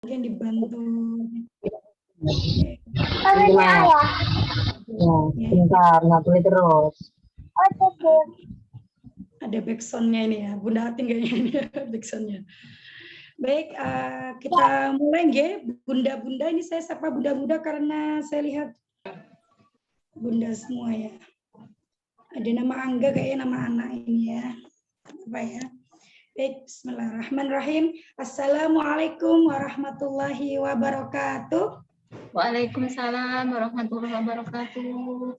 mungkin dibantu. Bentar, nggak boleh terus. Ada backsoundnya ini ya, Bunda Atin kayaknya ini backsoundnya. Baik, kita mulai ya, bunda-bunda. Ini saya sapa bunda-bunda karena saya lihat bunda semua ya. Ada nama Angga kayaknya nama anak ini ya. Apa ya? Baik, bismillahirrahmanirrahim. Assalamualaikum warahmatullahi wabarakatuh. Waalaikumsalam warahmatullahi wabarakatuh.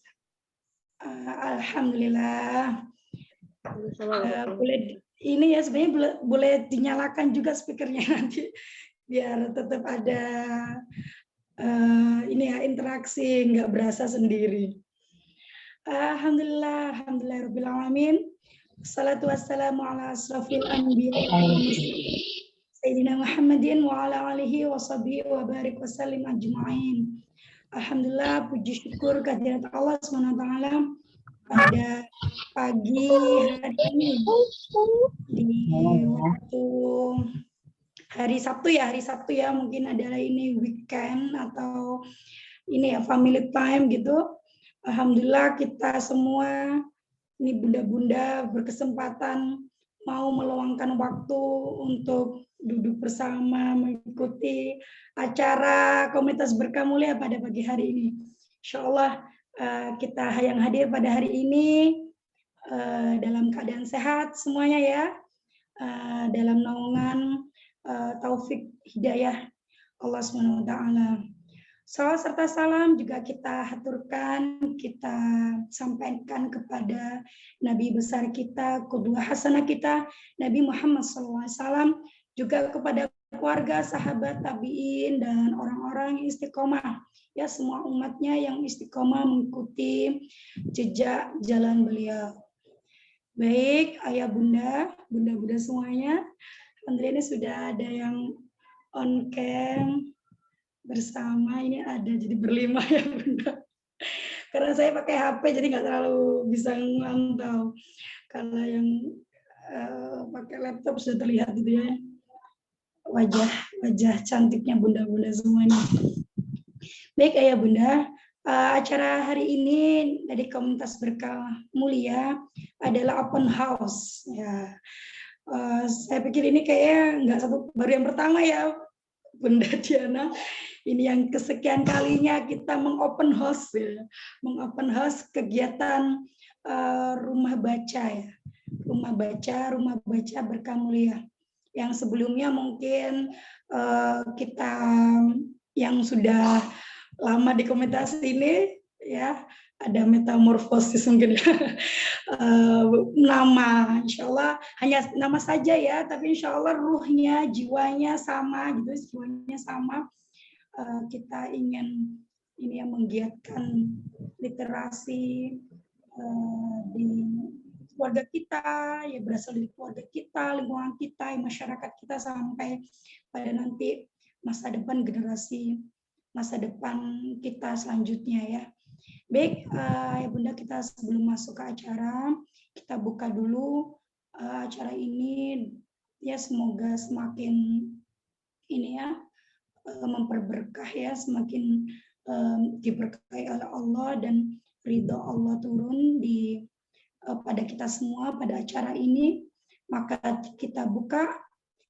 Alhamdulillah. Boleh ini ya, sebenarnya boleh dinyalakan juga speakernya nanti biar tetap ada ini ya, interaksi, nggak berasa sendiri. Alhamdulillah, alhamdulillahirabbil alamin. Wassalatu wassalamu ala asrofil anbiya Sayyidina Muhammadin wa ala alihi wa sahbihi wa barik wa sallim ajma'in. Alhamdulillah, puji syukur kehadirat Allah SWT pada pagi hari ini di waktu hari Sabtu ya, mungkin adalah ini weekend atau ini ya family time gitu. Alhamdulillah kita semua ini bunda-bunda berkesempatan mau meluangkan waktu untuk duduk bersama mengikuti acara komunitas berkah mulia pada pagi hari ini. Insya Allah kita yang hadir pada hari ini dalam keadaan sehat semuanya ya, dalam naungan taufik hidayah Allah SWT. Salawat serta salam juga kita haturkan, kita sampaikan kepada Nabi besar kita, qudwah hasanah kita, Nabi Muhammad SAW, juga kepada keluarga, sahabat, tabi'in, dan orang-orang yang istiqomah. Ya, semua umatnya yang istiqomah mengikuti jejak jalan beliau. Baik, ayah bunda, bunda-bunda semuanya. Alhamdulillah ini sudah ada yang on cam bersama, ini ada jadi berlima ya bunda. Karena saya pakai HP jadi nggak terlalu bisa memantau. Kalau yang pakai laptop sudah terlihat gitu ya wajah cantiknya bunda-bunda semuanya. Baik ayah bunda, acara hari ini dari komunitas berkah mulia adalah open house ya. Saya pikir ini kayaknya nggak baru yang pertama ya Bunda Diana. Ini yang kesekian kalinya kita mengopen house ya, mengopen house kegiatan rumah baca ya, rumah baca berkah mulia. Yang sebelumnya mungkin kita yang sudah lama di komunitas ini ya, ada metamorfosis mungkin nama, insya Allah hanya nama saja ya, tapi insya Allah ruhnya, jiwanya sama gitu, jiwanya sama. Kita ingin ini yang menggiatkan literasi di keluarga kita, ya berasal dari keluarga kita, lingkungan kita, masyarakat kita sampai pada nanti masa depan generasi, masa depan kita selanjutnya ya. Baik, ya bunda, kita sebelum masuk ke acara, kita buka dulu acara ini ya, semoga semakin ini ya memperberkah ya, semakin diberkahi oleh Allah dan ridho Allah turun di pada kita semua pada acara ini. Maka kita buka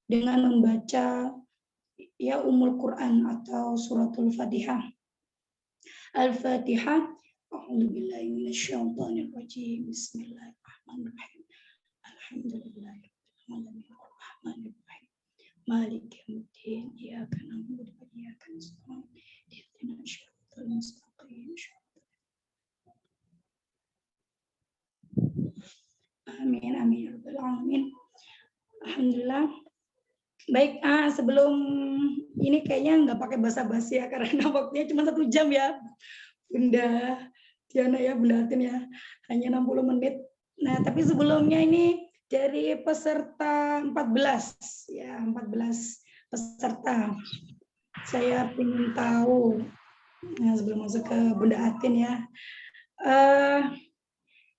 dengan membaca ya Ummul Quran atau suratul Fatihah. Al-Fatihah. A'udzubillahi minasyaitonirrajim. Bismillahirrahmanirrahim. Alhamdulillahirrahmanirrahim. Malik yaumiddin. Iyyaka na'budu wa iyyaka nasta'in. Ihdinas siratal mustaqim. Amin amin ya rabbal alamin. Alhamdulillah. Baik, sebelum ini kayaknya nggak pakai basa-basi ya, karena waktunya cuma 1 jam ya Bunda Diana ya, Bunda Atin ya, hanya 60 menit. Nah, tapi sebelumnya ini dari peserta 14 ya, 14 peserta. Saya ingin tahu, nah, sebelum masuk ke Bunda Atin ya,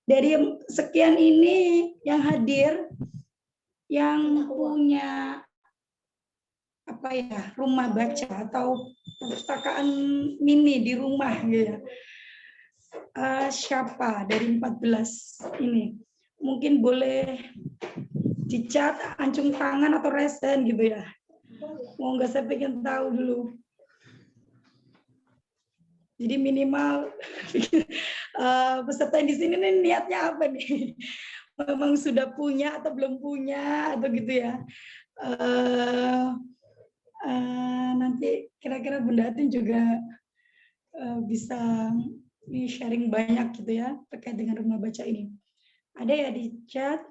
dari sekian ini yang hadir, yang punya apa ya, rumah baca atau perpustakaan mini di rumah gitu ya. Siapa dari 14 ini? Mungkin boleh dicat, ancung tangan atau resen gitu ya. Mau nggak, saya pengen tahu dulu. Jadi minimal peserta yang di sini nih niatnya apa nih? Memang sudah punya atau belum punya atau gitu ya. Nanti kira-kira Bunda Atin juga bisa sharing banyak gitu ya terkait dengan rumah baca ini. Ada ya di chat?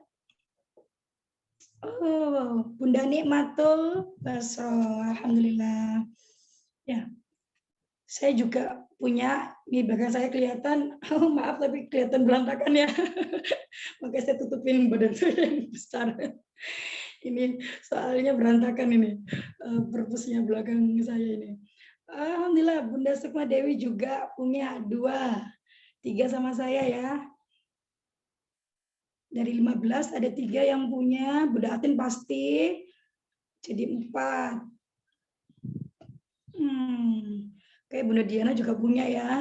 Oh, Bunda Nikmatul Basro, alhamdulillah. Ya, saya juga punya, nih belakang saya kelihatan, maaf tapi kelihatan berantakan ya. Makanya saya tutupin badan saya yang besar. Ini soalnya berantakan ini, perpusnya belakang saya ini. Alhamdulillah Bunda Sukma Dewi juga punya 2, 3 sama saya ya. Dari 15 ada 3 yang punya, Bunda Atin pasti, jadi 4. Kayak Bunda Diana juga punya ya.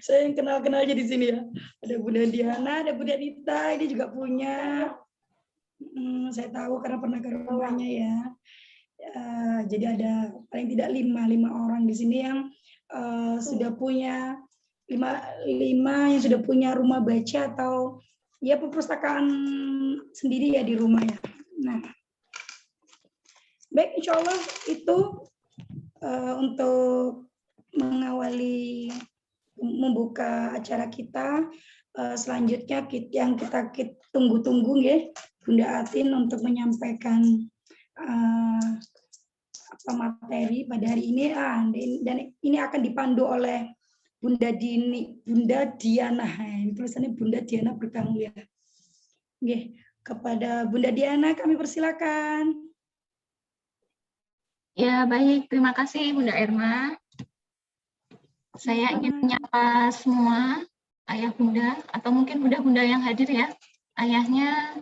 Saya yang kenal-kenal aja di sini ya. Ada Bunda Diana, ada Bunda Dita, ini juga punya. Saya tahu karena pernah ke rumahnya ya. Jadi ada paling tidak 5 orang di sini yang sudah punya 5 yang sudah punya rumah baca atau ya perpustakaan sendiri ya di rumah ya. Nah, baik, insya Allah itu untuk mengawali membuka acara kita. Selanjutnya yang kita tunggu-tunggu ya Bunda Atin untuk menyampaikan materi pada hari ini, dan ini akan dipandu oleh Bunda Diana. Ini tulisannya Bunda Diana Berkah Mulia. Oke, kepada Bunda Diana kami persilakan. Ya, baik. Terima kasih Bunda Irma. Saya ingin menyapa semua ayah bunda, atau mungkin bunda-bunda yang hadir ya. Ayahnya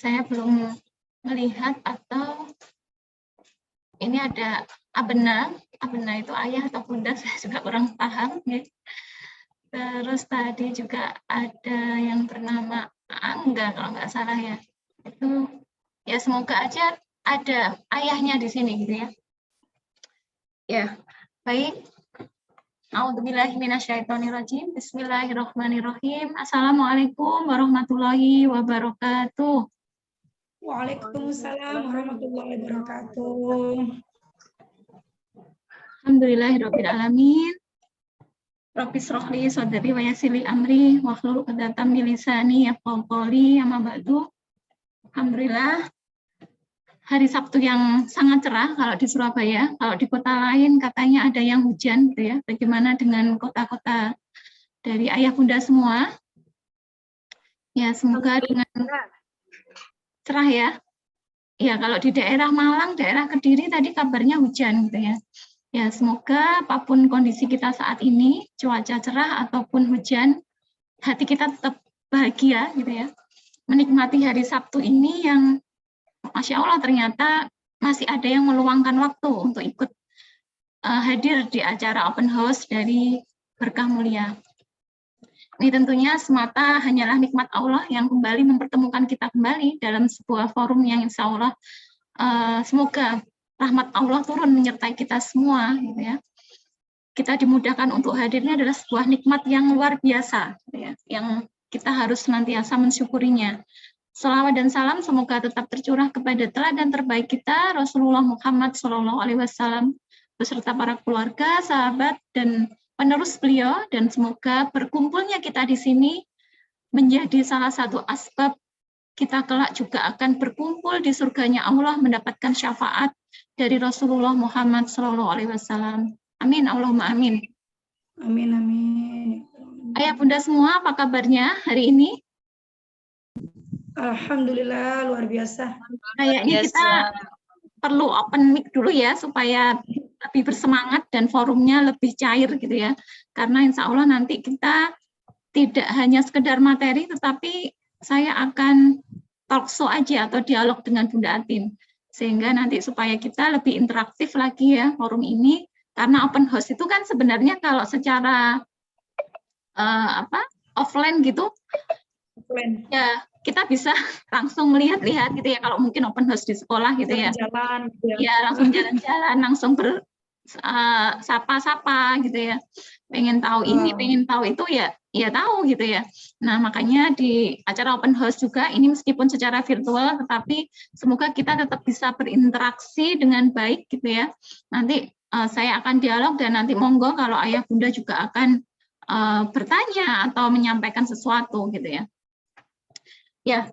saya belum melihat, atau ini ada Abena itu ayah atau bunda, saya juga kurang paham. Ya. Terus tadi juga ada yang bernama Angga kalau nggak salah ya. Itu ya semoga aja ada ayahnya di sini gitu ya. Ya, baik. A'udzubillahi minasyaitonirrajim. Bismillahirrahmanirrahim. Assalamualaikum warahmatullahi wabarakatuh. Waalaikumsalam warahmatullahi wabarakatuh. Alhamdulillahirabbil alamin. Rabbi shrahli sadri wa yassir li amri wahlul 'uqdatam min lisani yafqahu qawli. Amma ba'du. Alhamdulillah, hari Sabtu yang sangat cerah kalau di Surabaya. Kalau di kota lain katanya ada yang hujan gitu ya. Bagaimana dengan kota-kota dari ayah bunda semua? Ya, semoga dengan cerah ya. Ya, kalau di daerah Malang, daerah Kediri tadi kabarnya hujan gitu ya. Ya, semoga apapun kondisi kita saat ini, cuaca cerah ataupun hujan, hati kita tetap bahagia gitu ya. Menikmati hari Sabtu ini yang Masya Allah ternyata masih ada yang meluangkan waktu untuk ikut hadir di acara open house dari Berkah Mulia. Ini tentunya semata hanyalah nikmat Allah yang kembali mempertemukan kita kembali dalam sebuah forum yang insya Allah semoga rahmat Allah turun menyertai kita semua, gitu ya. Kita dimudahkan untuk hadirnya adalah sebuah nikmat yang luar biasa, gitu ya, yang kita harus senantiasa mensyukurinya. Salawat dan salam semoga tetap tercurah kepada teladan terbaik kita, Rasulullah Muhammad SAW, beserta para keluarga, sahabat, dan penerus beliau, dan semoga berkumpulnya kita di sini menjadi salah satu asbab kita kelak juga akan berkumpul di surganya Allah mendapatkan syafaat dari Rasulullah Muhammad SAW. Amin, Allahumma amin. Amin, amin. Ayah bunda semua, apa kabarnya hari ini? Alhamdulillah, luar biasa. Kayaknya kita perlu open mic dulu ya, supaya lebih bersemangat dan forumnya lebih cair gitu ya. Karena insya Allah nanti kita tidak hanya sekedar materi, tetapi saya akan talk show aja atau dialog dengan Bunda Atin. Sehingga nanti supaya kita lebih interaktif lagi ya forum ini, karena open house itu kan sebenarnya kalau secara offline gitu, ya kita bisa langsung melihat-lihat gitu ya, kalau mungkin open house di sekolah gitu ya. Jalan-jalan gitu ya. Ya langsung jalan-jalan, langsung sapa-sapa gitu ya. Pengen tahu ini, pengen tahu itu ya tahu gitu ya. Nah, makanya di acara open house juga ini meskipun secara virtual tetapi semoga kita tetap bisa berinteraksi dengan baik gitu ya. Nanti saya akan dialog dan nanti monggo kalau Ayah Bunda juga akan bertanya atau menyampaikan sesuatu gitu ya. Ya,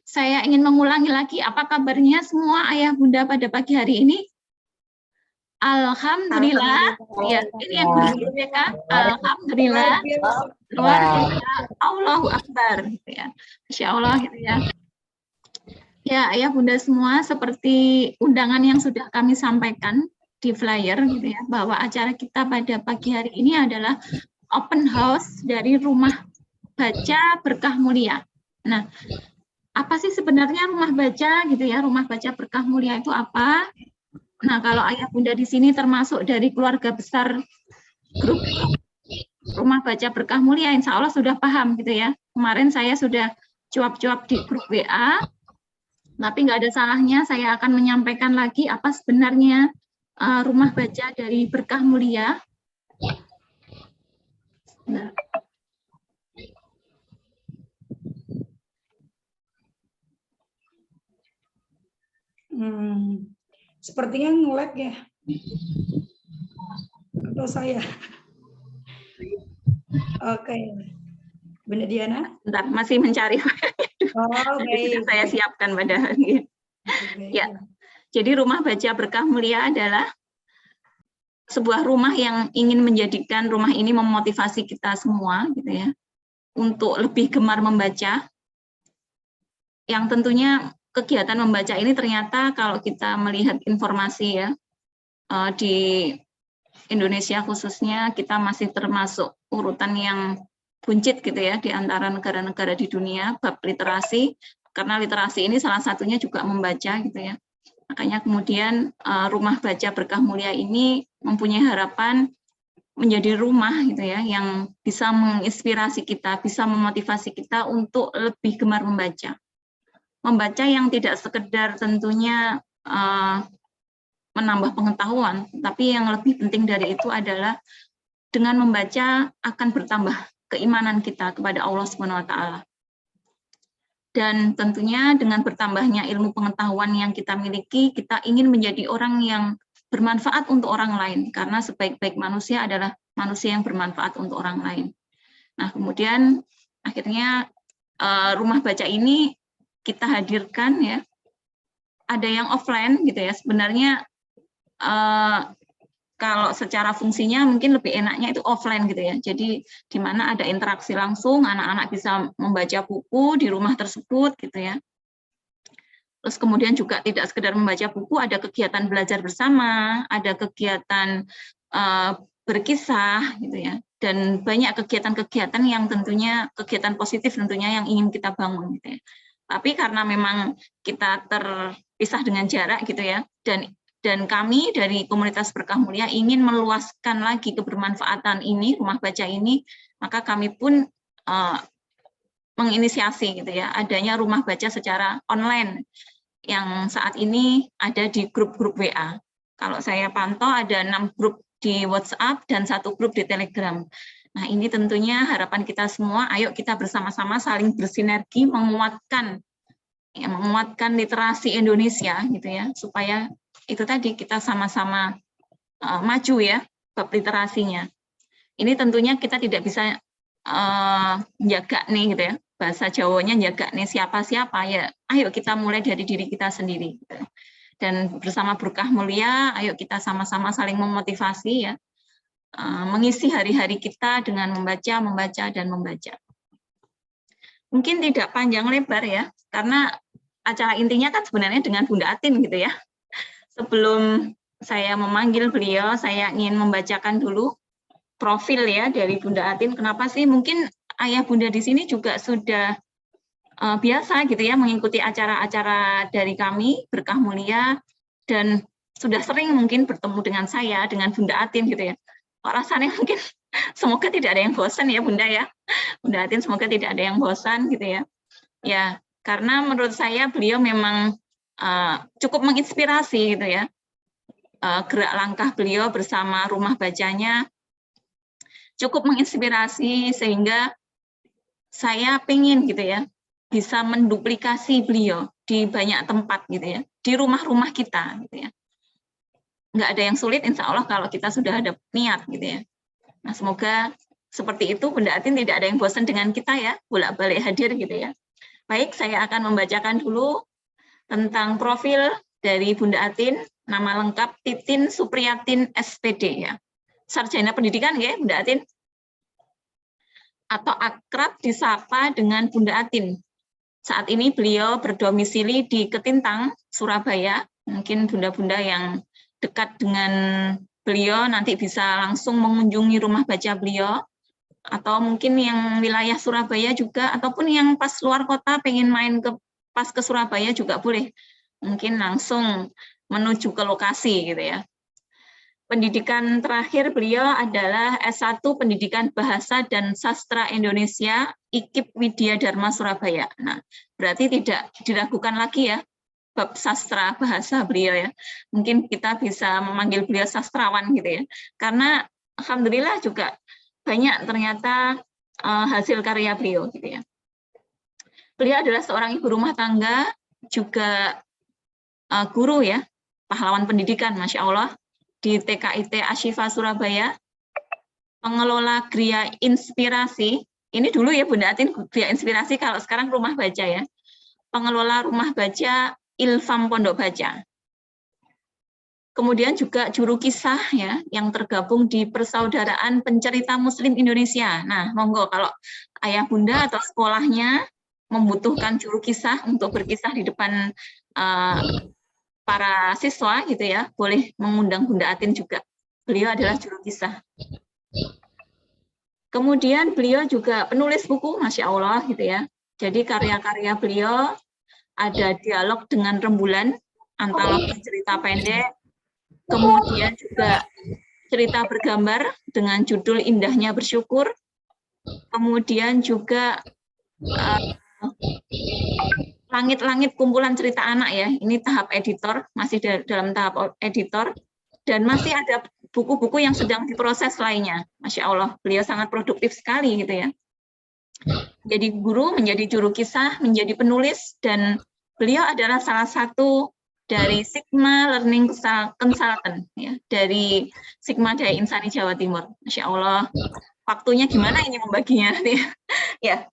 saya ingin mengulangi lagi, apa kabarnya semua Ayah Bunda pada pagi hari ini? Alhamdulillah. Ya, ini yang bersyukur ya kan? Alhamdulillah. Luar biasa. Allahu Akbar gitu ya. Masya Allah gitu ya. Ya, Ayah Bunda semua, seperti undangan yang sudah kami sampaikan di flyer gitu ya, bahwa acara kita pada pagi hari ini adalah open house dari Rumah Baca Berkah Mulia. Nah, apa sih sebenarnya rumah baca gitu ya? Rumah Baca Berkah Mulia itu apa? Nah, kalau Ayah Bunda di sini termasuk dari keluarga besar grup Rumah Baca Berkah Mulia, insya Allah sudah paham gitu ya. Kemarin saya sudah cuap-cuap di grup WA, tapi nggak ada salahnya saya akan menyampaikan lagi apa sebenarnya Rumah Baca dari Berkah Mulia. Nah. Sepertinya nge-lag ya. Atau saya. Oke. Bunda Diana? Bentar, masih mencari. Baik. Saya siapkan pada hari. Ya. Jadi Rumah Baca Berkah Mulia adalah sebuah rumah yang ingin menjadikan rumah ini memotivasi kita semua gitu ya, untuk lebih gemar membaca. Yang tentunya kegiatan membaca ini ternyata kalau kita melihat informasi ya, di Indonesia khususnya kita masih termasuk urutan yang buncit gitu ya di antara negara-negara di dunia bab literasi, karena literasi ini salah satunya juga membaca gitu ya. Makanya kemudian Rumah Baca Berkah Mulia ini mempunyai harapan menjadi rumah gitu ya yang bisa menginspirasi kita, bisa memotivasi kita untuk lebih gemar membaca. Membaca yang tidak sekedar tentunya menambah pengetahuan, tapi yang lebih penting dari itu adalah dengan membaca akan bertambah keimanan kita kepada Allah SWT. Dan tentunya dengan bertambahnya ilmu pengetahuan yang kita miliki, kita ingin menjadi orang yang bermanfaat untuk orang lain, karena sebaik-baik manusia adalah manusia yang bermanfaat untuk orang lain. Nah, kemudian akhirnya rumah baca ini kita hadirkan ya, ada yang offline gitu ya. Sebenarnya kalau secara fungsinya mungkin lebih enaknya itu offline gitu ya. Jadi di mana ada interaksi langsung, anak-anak bisa membaca buku di rumah tersebut gitu ya. Terus kemudian juga tidak sekedar membaca buku, ada kegiatan belajar bersama, ada kegiatan berkisah gitu ya. Dan banyak kegiatan-kegiatan yang tentunya kegiatan positif tentunya yang ingin kita bangun gitu ya. Tapi karena memang kita terpisah dengan jarak gitu ya, dan kami dari komunitas Berkah Mulia ingin meluaskan lagi kebermanfaatan ini, rumah baca ini, maka kami pun menginisiasi gitu ya, adanya rumah baca secara online yang saat ini ada di grup-grup WA. Kalau saya pantau ada 6 grup di WhatsApp dan 1 grup di Telegram. Nah, ini tentunya harapan kita semua, ayo kita bersama-sama saling bersinergi menguatkan literasi Indonesia gitu ya, supaya itu tadi kita sama-sama maju ya bab literasinya. Ini tentunya kita tidak bisa jaga nih gitu ya, bahasa Jawanya jaga nih siapa-siapa ya, ayo kita mulai dari diri kita sendiri gitu. Dan bersama Berkah Mulia, ayo kita sama-sama saling memotivasi ya, mengisi hari-hari kita dengan membaca, dan membaca. Mungkin tidak panjang lebar ya, karena acara intinya kan sebenarnya dengan Bunda Atin gitu ya. Sebelum saya memanggil beliau, saya ingin membacakan dulu profil ya dari Bunda Atin. Kenapa sih? Mungkin ayah bunda di sini juga sudah biasa gitu ya, mengikuti acara-acara dari kami Berkah Mulia, dan sudah sering mungkin bertemu dengan saya, dengan Bunda Atin gitu ya. Kok rasanya mungkin semoga tidak ada yang bosan ya Bunda ya. Bunda Atin semoga tidak ada yang bosan gitu ya. Ya, karena menurut saya beliau memang cukup menginspirasi gitu ya. Gerak langkah beliau bersama rumah bacanya cukup menginspirasi, sehingga saya pengen gitu ya bisa menduplikasi beliau di banyak tempat gitu ya, di rumah-rumah kita gitu ya. Nggak ada yang sulit insya Allah kalau kita sudah ada niat gitu ya. Nah, semoga seperti itu Bunda Atin tidak ada yang bosan dengan kita ya, bolak-balik hadir gitu ya. Baik, saya akan membacakan dulu tentang profil dari Bunda Atin. Nama lengkap Titin Supriyatin SPD ya. Sarjana pendidikan ya Bunda Atin. Atau akrab disapa dengan Bunda Atin. Saat ini beliau berdomisili di Ketintang, Surabaya. Mungkin bunda-bunda yang dekat dengan beliau nanti bisa langsung mengunjungi rumah baca beliau. Atau mungkin yang wilayah Surabaya juga, ataupun yang pas luar kota pengen main pas ke Surabaya juga boleh. Mungkin langsung menuju ke lokasi gitu ya. Pendidikan terakhir beliau adalah S1 Pendidikan Bahasa dan Sastra Indonesia IKIP Widya Dharma Surabaya. Nah, berarti tidak diragukan lagi ya bab sastra bahasa beliau ya. Mungkin kita bisa memanggil beliau sastrawan gitu ya. Karena alhamdulillah juga banyak ternyata hasil karya beliau gitu ya. Beliau adalah seorang ibu rumah tangga, juga guru ya, pahlawan pendidikan, Masya Allah, di TKIT Ashifa Surabaya, pengelola Gria Inspirasi, ini dulu ya Bunda Atin, Gria Inspirasi, kalau sekarang rumah baca ya, pengelola rumah baca Ilfam Pondok Baca. Kemudian juga juru kisah ya, yang tergabung di Persaudaraan Pencerita Muslim Indonesia. Nah, monggo kalau ayah bunda atau sekolahnya membutuhkan juru kisah untuk berkisah di depan para siswa gitu ya, boleh mengundang Bunda Atin juga. Beliau adalah juru kisah. Kemudian beliau juga penulis buku, Masya Allah gitu ya. Jadi karya-karya beliau ada Dialog dengan Rembulan, antologi cerita pendek, kemudian juga cerita bergambar dengan judul Indahnya Bersyukur, kemudian juga Langit-Langit kumpulan cerita anak ya, ini tahap editor, masih dalam tahap editor, dan masih ada buku-buku yang sedang diproses lainnya. Masya Allah, beliau sangat produktif sekali gitu ya. Menjadi guru, menjadi juru kisah, menjadi penulis, dan beliau adalah salah satu dari Sigma Learning Consultant ya, dari Sigma Daya Insani Jawa Timur. Masya Allah, waktunya gimana ini membaginya ya.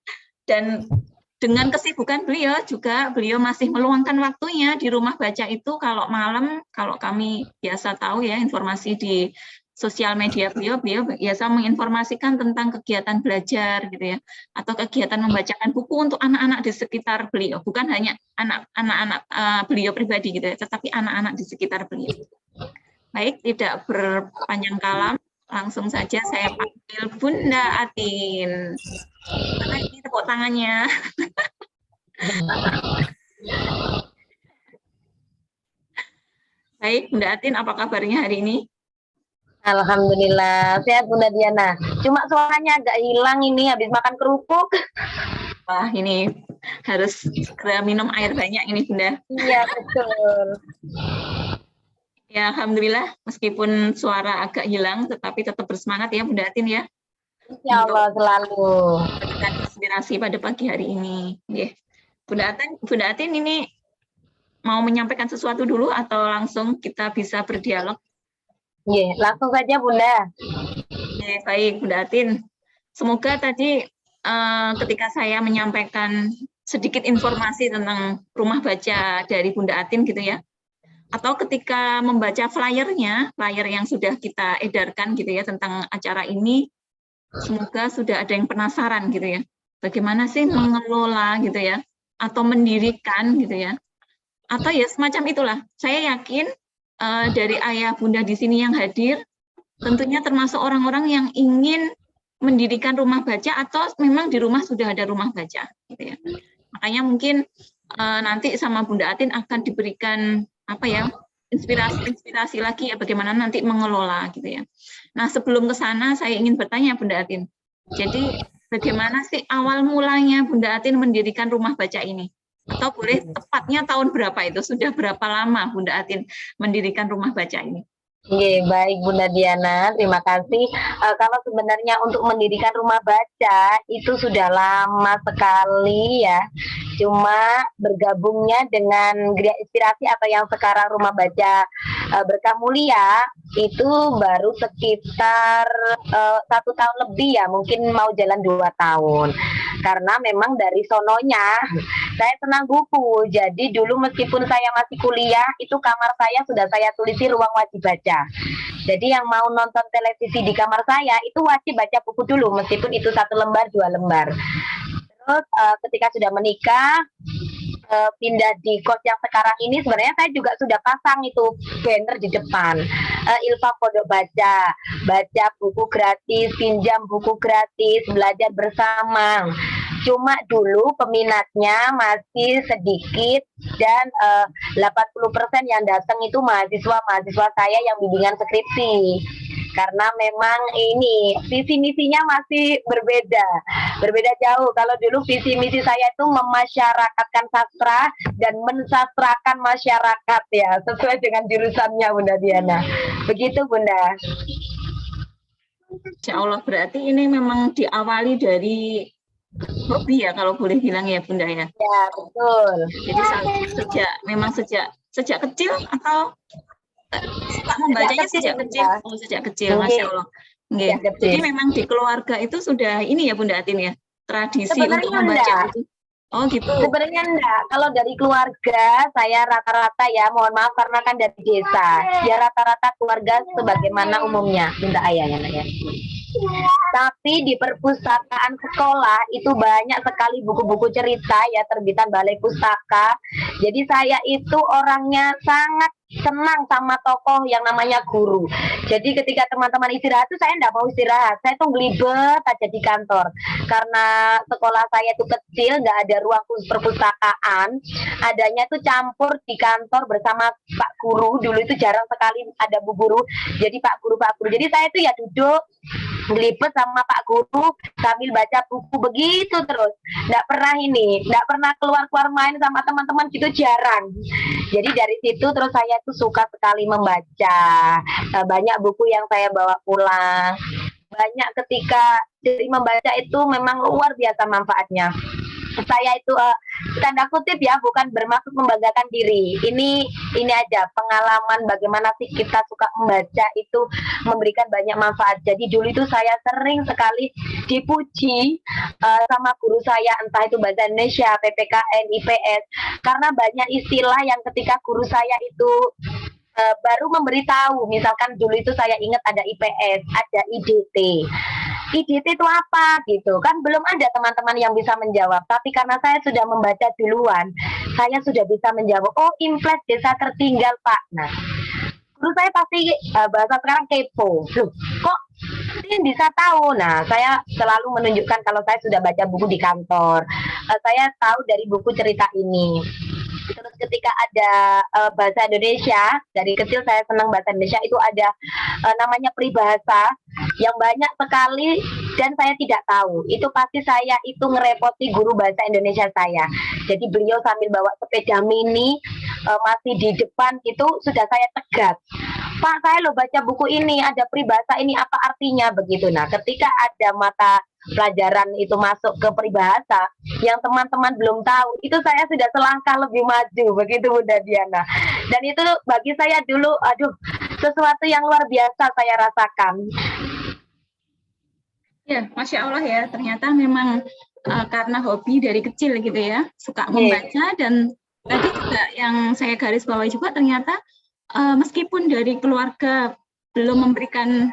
Dan dengan kesibukan beliau juga, beliau masih meluangkan waktunya di rumah baca itu. Kalau malam, kalau kami biasa tahu ya informasi di sosial media beliau biasa menginformasikan tentang kegiatan belajar gitu ya, atau kegiatan membacakan buku untuk anak-anak di sekitar beliau, bukan hanya anak-anak beliau pribadi gitu ya, tetapi anak-anak di sekitar beliau. Baik, tidak berpanjang kalam, langsung saja saya panggil Bunda Atin. Mana ini tepuk tangannya? Baik, Bunda Atin, apa kabarnya hari ini? Alhamdulillah, sehat Bunda Diana. Cuma suaranya agak hilang ini habis makan kerupuk. Wah, ini harus segera minum air banyak ini Bunda. Iya, betul. Ya, alhamdulillah meskipun suara agak hilang tetapi tetap bersemangat ya Bunda Atin ya. Insya Allah selalu. Memberikan inspirasi pada pagi hari ini. Yeah. Bunda Atin ini mau menyampaikan sesuatu dulu atau langsung kita bisa berdialog? Iya, langsung saja Bunda. Yeah, baik Bunda Atin. Semoga tadi ketika saya menyampaikan sedikit informasi tentang rumah baca dari Bunda Atin gitu ya, atau ketika membaca flyernya, flyer yang sudah kita edarkan gitu ya tentang acara ini, semoga sudah ada yang penasaran gitu ya, bagaimana sih mengelola gitu ya, atau mendirikan gitu ya, atau ya semacam itulah. Saya yakin dari ayah bunda di sini yang hadir, tentunya termasuk orang-orang yang ingin mendirikan rumah baca atau memang di rumah sudah ada rumah baca gitu ya. Makanya mungkin nanti sama Bunda Atin akan diberikan apa ya, inspirasi lagi ya bagaimana nanti mengelola gitu ya. Nah, sebelum ke sana saya ingin bertanya Bunda Atin. Jadi bagaimana sih awal mulanya Bunda Atin mendirikan rumah baca ini? Atau boleh tepatnya tahun berapa itu? Sudah berapa lama Bunda Atin mendirikan rumah baca ini? Oke, baik Bunda Diana, terima kasih. Kalau sebenarnya untuk mendirikan rumah baca itu sudah lama sekali ya. Cuma bergabungnya dengan Geria Inspirasi atau yang sekarang rumah baca Berkah Mulia itu baru sekitar 1 tahun lebih ya, mungkin mau jalan 2 tahun. Karena memang dari sononya saya senang buku. Jadi dulu meskipun saya masih kuliah, itu kamar saya sudah saya tulisi ruang wajib baca. Jadi yang mau nonton televisi di kamar saya itu wajib baca buku dulu, meskipun itu 1 lembar 2 lembar. Terus ketika sudah menikah, pindah di kos yang sekarang ini, sebenarnya saya juga sudah pasang itu banner di depan, Ilfam Pondok Baca, baca buku gratis, pinjam buku gratis, belajar bersama. Cuma dulu peminatnya masih sedikit dan 80% yang datang itu mahasiswa saya yang bimbingan skripsi. Karena memang ini visi misinya masih berbeda jauh. Kalau dulu visi misi saya itu memasyarakatkan sastra dan mensastrakan masyarakat ya, sesuai dengan jurusannya Bunda Diana. Begitu Bunda. Insya Allah, berarti ini memang diawali dari hobi ya, kalau boleh bilang ya Bunda ya. Ya, betul. Jadi sejak kecil atau suka membacanya sejak kecil? Oh, sejak kecil, Masya Allah. Jadi memang di keluarga itu sudah ini ya Bunda Atin ya, tradisi sebenarnya untuk membaca buku. Oh gitu. Sebenarnya enggak. Kalau dari keluarga saya rata-rata ya, mohon maaf karena kan dari desa. Ya rata-rata keluarga sebagaimana umumnya, minta ayahnya ya. Tapi di perpustakaan sekolah itu banyak sekali buku-buku cerita ya, terbitan Balai Pustaka. Jadi saya itu orangnya sangat senang sama tokoh yang namanya guru. Jadi ketika teman-teman istirahat itu saya enggak mau istirahat, saya tuh ngelibet aja di kantor. Karena sekolah saya itu kecil, nggak ada ruang perpustakaan, adanya tuh campur di kantor bersama Pak Guru. Dulu itu jarang sekali ada Bu Guru, jadi Pak Guru. Jadi saya itu ya duduk ngelibet sama Pak Guru sambil baca buku begitu terus. Nggak pernah keluar main sama teman-teman gitu, jarang. Jadi dari situ terus saya tuh suka sekali membaca. Banyak buku yang saya bawa pulang. Banyak ketika dari membaca itu memang luar biasa manfaatnya. Saya itu tanda kutip ya, bukan bermaksud membanggakan diri. Ini aja pengalaman bagaimana sih kita suka membaca itu memberikan banyak manfaat. Jadi dulu itu saya sering sekali dipuji sama guru saya, entah itu bahasa Indonesia, PPKN, IPS, karena banyak istilah yang ketika guru saya itu baru memberitahu. Misalkan dulu itu saya ingat ada IPS, ada IDT. IDT itu apa gitu kan, belum ada teman-teman yang bisa menjawab, tapi karena saya sudah membaca duluan, saya sudah bisa menjawab. Oh, Impres desa tertinggal Pak. Nah, terus saya pasti bahasa sekarang kepo. Loh, kok ini bisa tahu? Nah, saya selalu menunjukkan kalau saya sudah baca buku di kantor. Saya tahu dari buku cerita ini. Terus ketika ada bahasa Indonesia, dari kecil saya senang bahasa Indonesia, itu ada namanya peribahasa yang banyak sekali dan saya tidak tahu. Itu pasti saya itu ngerepoti guru bahasa Indonesia saya. Jadi beliau sambil bawa sepeda mini masih di depan itu sudah saya tegas. Pak, saya lo baca buku ini, ada peribahasa ini, apa artinya begitu. Nah, ketika ada mata pelajaran itu masuk ke peribahasa yang teman-teman belum tahu, itu saya sudah selangkah lebih maju begitu Bunda Diana. Dan itu bagi saya dulu, aduh, sesuatu yang luar biasa saya rasakan. Ya, Masya Allah ya, ternyata memang karena hobi dari kecil gitu ya, suka membaca. Dan tadi juga yang saya garis bawahi juga, ternyata meskipun dari keluarga belum memberikan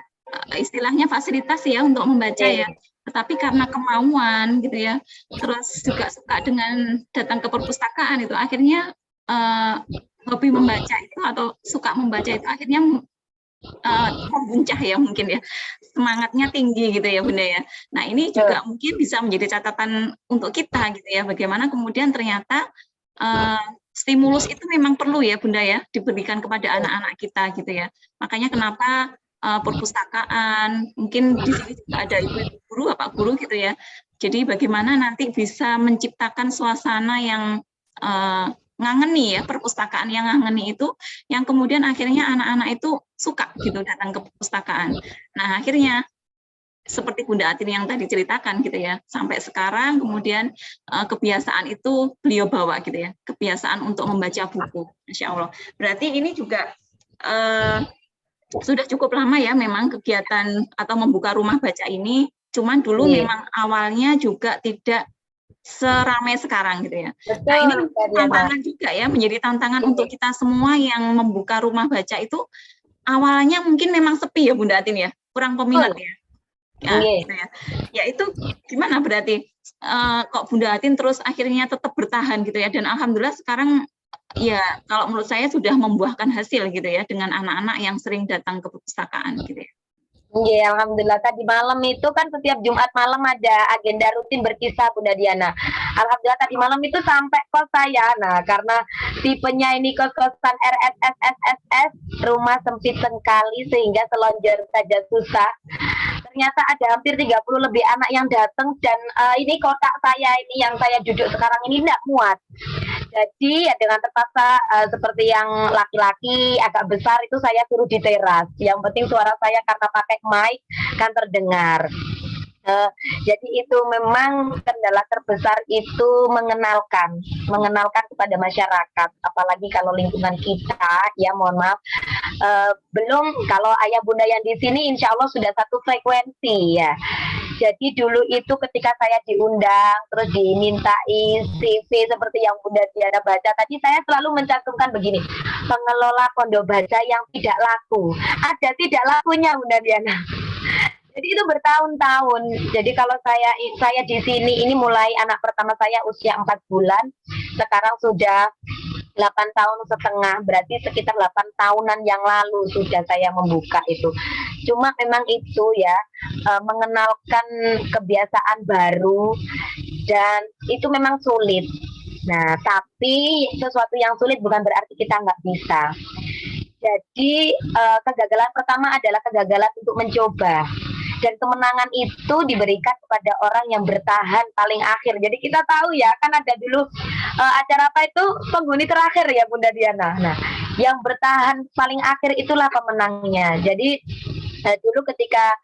istilahnya fasilitas ya untuk membaca ya, tetapi karena kemauan gitu ya, terus juga suka dengan datang ke perpustakaan itu, akhirnya hobi membaca itu atau suka membaca itu akhirnya membuncah ya mungkin ya, semangatnya tinggi gitu ya Bunda ya. Nah ini juga mungkin bisa menjadi catatan untuk kita gitu ya, bagaimana kemudian ternyata stimulus itu memang perlu ya Bunda ya, diberikan kepada anak-anak kita gitu ya. Makanya kenapa perpustakaan, mungkin di sini juga ada ibu guru, bapak guru gitu ya. Jadi bagaimana nanti bisa menciptakan suasana yang ngangeni ya, perpustakaan yang ngangeni itu, yang kemudian akhirnya anak-anak itu suka gitu datang ke perpustakaan. Nah akhirnya seperti Bunda Atin yang tadi ceritakan gitu ya, sampai sekarang kemudian kebiasaan itu beliau bawa gitu ya, kebiasaan untuk membaca buku, Masya Allah. Berarti ini juga sudah cukup lama ya memang kegiatan atau membuka rumah baca ini, cuman dulu memang awalnya juga tidak seramai sekarang gitu ya. Betul, nah ini tantangan juga ya, menjadi tantangan untuk kita semua yang membuka rumah baca itu. Awalnya mungkin memang sepi ya Bunda Atin ya, kurang peminat ya. Gitu ya. Ya itu gimana berarti kok Bunda Atin terus akhirnya tetap bertahan gitu ya, dan alhamdulillah sekarang ya kalau menurut saya sudah membuahkan hasil gitu ya, dengan anak-anak yang sering datang ke perpustakaan gitu ya. Iya, alhamdulillah tadi malam itu kan setiap Jumat malam ada agenda rutin berkisah Bunda Diana. Alhamdulillah tadi malam itu sampai kos saya. Nah, karena tipenya ini kos-kosan RSSSSS, rumah sempit sekali sehingga selonjor saja susah. Ternyata ada hampir 30 lebih anak yang datang, dan ini kotak saya ini yang saya duduk sekarang ini tidak muat. Jadi ya dengan terpaksa seperti yang laki-laki agak besar itu saya suruh di teras. Yang penting suara saya karena pakai mic kan terdengar. Jadi itu memang kendala terbesar itu mengenalkan kepada masyarakat, apalagi kalau lingkungan kita ya mohon maaf belum, kalau ayah bunda yang di sini insya Allah sudah satu frekuensi ya. Jadi dulu itu ketika saya diundang terus dimintai CV seperti yang Bunda Diana baca tadi, saya selalu mencantumkan begini, pengelola pondok baca yang tidak laku. Ada tidak lakunya Bunda Diana. Jadi itu bertahun-tahun. Jadi kalau saya di sini ini mulai anak pertama saya usia 4 bulan, sekarang sudah 8 tahun setengah, berarti sekitar 8 tahunan yang lalu sudah saya membuka itu. Cuma memang itu ya, mengenalkan kebiasaan baru, dan itu memang sulit. Nah, tapi sesuatu yang sulit bukan berarti kita nggak bisa. Jadi kegagalan pertama adalah kegagalan untuk mencoba. Dan kemenangan itu diberikan kepada orang yang bertahan paling akhir. Jadi kita tahu ya, kan ada dulu acara apa itu, penghuni terakhir ya Bunda Diana. Nah, yang bertahan paling akhir itulah pemenangnya. Jadi dulu ketika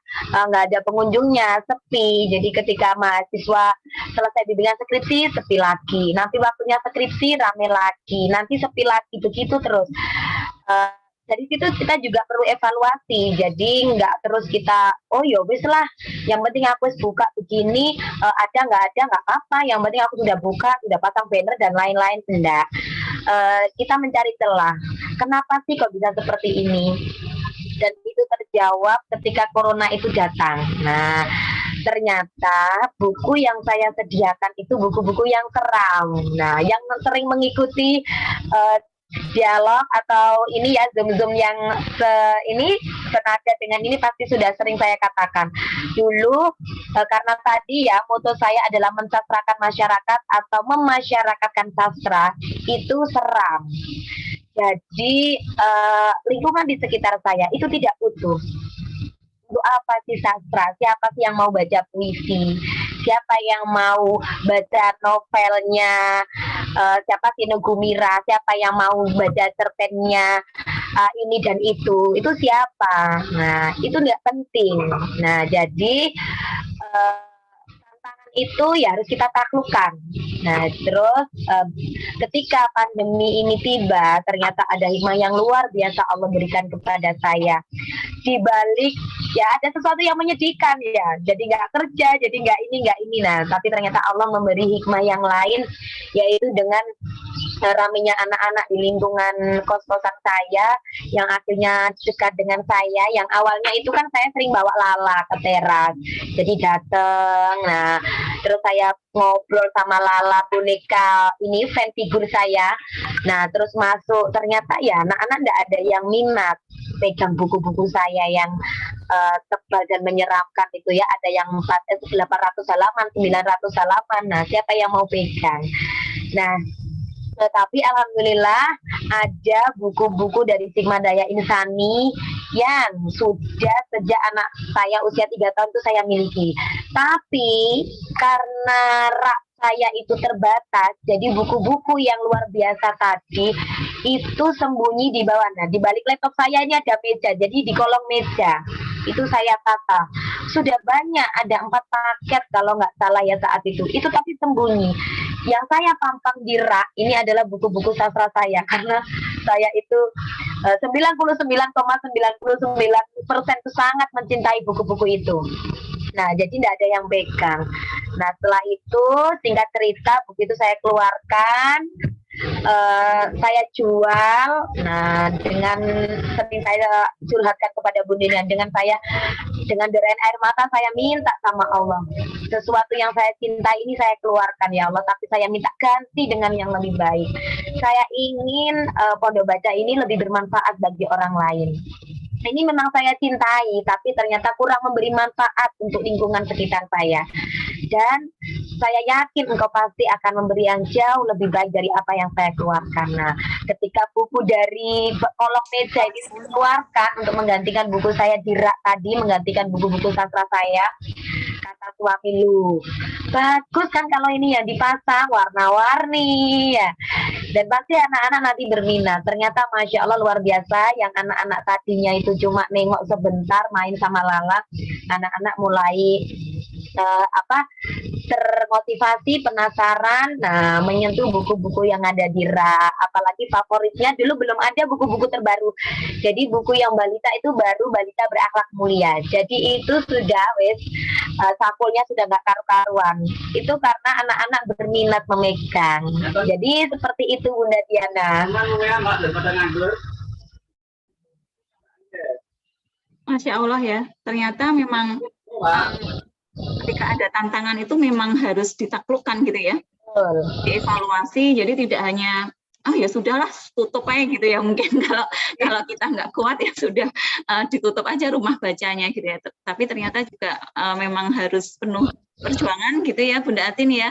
nggak ada pengunjungnya, sepi. Jadi ketika mahasiswa selesai bimbingan skripsi, sepi lagi. Nanti waktunya skripsi, rame lagi. Nanti sepi lagi, begitu terus. Dari situ kita juga perlu evaluasi. Jadi nggak terus kita, oh ya wis lah, yang penting aku buka begini, ada nggak apa-apa. Yang penting aku sudah buka, sudah pasang banner dan lain-lain. Enggak. Kita mencari celah. Kenapa sih kok bisa seperti ini? Dan itu terjawab ketika corona itu datang. Nah, ternyata buku yang saya sediakan itu buku-buku yang seram. Nah, yang sering mengikuti dialog atau ini ya zoom yang ini senada dengan ini pasti sudah sering saya katakan dulu, karena tadi ya moto saya adalah mensastrakan masyarakat atau memasyarakatkan sastra itu seram. Jadi lingkungan di sekitar saya itu tidak utuh. Untuk apa sih sastra? Siapa sih yang mau baca puisi? Siapa yang mau baca novelnya? Siapa sih Nugumira? Siapa yang mau baca cerpennya ini dan itu? Itu siapa? Nah, itu nggak penting. Nah, jadi tantangan itu ya harus kita taklukkan. Nah, terus ketika pandemi ini tiba, ternyata ada hikmah yang luar biasa Allah berikan kepada saya. Di balik ya ada sesuatu yang menyedihkan ya, jadi nggak kerja, jadi nggak ini. Nah, tapi ternyata Allah memberi hikmah yang lain, yaitu dengan ramainya anak-anak di lingkungan kos-kosan saya yang akhirnya dekat dengan saya. Yang awalnya itu kan saya sering bawa Lala ke teras, jadi datang. Nah, terus saya ngobrol sama Lala, boneka ini fan figur saya. Nah, terus masuk, ternyata ya anak-anak nggak ada yang minat. pegang buku-buku saya yang tebal dan menyeramkan itu ya, ada yang 800 halaman, 900 halaman. Nah, siapa yang mau pegang? Nah, tetapi alhamdulillah ada buku-buku dari Sigma Daya Insani yang sudah sejak anak saya usia 3 tahun itu saya miliki. Tapi karena rak saya itu terbatas, jadi buku-buku yang luar biasa tadi itu sembunyi di bawah. Nah, di balik laptop saya ini ada meja, jadi di kolong meja itu saya tata. Sudah banyak, ada 4 paket kalau nggak salah ya saat itu. Itu tapi sembunyi. Yang saya pampang di rak ini adalah buku-buku sastra saya, karena saya itu 99,99% itu sangat mencintai buku-buku itu. Nah, jadi tidak ada yang pegang. Nah, setelah itu singkat cerita buku itu saya keluarkan, saya jual. Nah, dengan sering saya curhatkan kepada Bunda dengan derain air mata saya minta sama Allah, sesuatu yang saya cintai ini saya keluarkan ya Allah, tapi saya minta ganti dengan yang lebih baik. Saya ingin pondok baca ini lebih bermanfaat bagi orang lain. Ini memang saya cintai, tapi ternyata kurang memberi manfaat untuk lingkungan sekitar saya. Dan saya yakin engkau pasti akan memberi yang jauh lebih baik dari apa yang saya keluarkan. Nah, ketika buku dari kolong meja ini dikeluarkan untuk menggantikan buku saya di rak tadi, menggantikan buku-buku sastra saya, kata suami lu, bagus kan kalau ini yang dipasang warna-warni ya, dan pasti anak-anak nanti berminat. Ternyata Masya Allah luar biasa, yang anak-anak tadinya itu cuma nengok sebentar main sama lalat, anak-anak mulai termotivasi, penasaran, nah menyentuh buku-buku yang ada di rak. Apalagi favoritnya dulu belum ada buku-buku terbaru, jadi buku yang balita itu baru Balita Berakhlak Mulia. Jadi itu sudah sampulnya sudah nggak karu-karuan. Itu karena anak-anak berminat memegang. Jadi seperti itu Bunda Diana. Masya Allah ya, ternyata memang ketika ada tantangan itu memang harus ditaklukkan gitu ya, dievaluasi. Jadi tidak hanya ya sudahlah tutup aja gitu ya, mungkin kalau kita nggak kuat ya sudah ditutup aja rumah bacanya gitu ya. Tapi ternyata juga memang harus penuh perjuangan gitu ya Bunda Atin ya.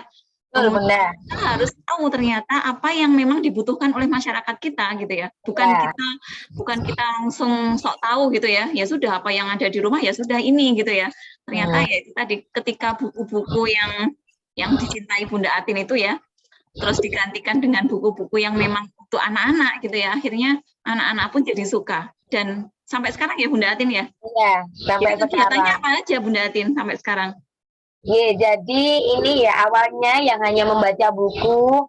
Kita harus tahu ternyata apa yang memang dibutuhkan oleh masyarakat kita gitu ya, bukan kita langsung sok tahu gitu ya, ya sudah apa yang ada di rumah ya sudah ini gitu ya. Ternyata ya itu tadi, ketika buku-buku yang dicintai Bunda Atin itu ya terus digantikan dengan buku-buku yang memang untuk anak-anak gitu ya, akhirnya anak-anak pun jadi suka. Dan sampai sekarang ya Bunda Atin ya. Iya, sampai sekarang. Kegiatannya apa aja Bunda Atin sampai sekarang? Iya, jadi ini ya awalnya yang hanya membaca buku,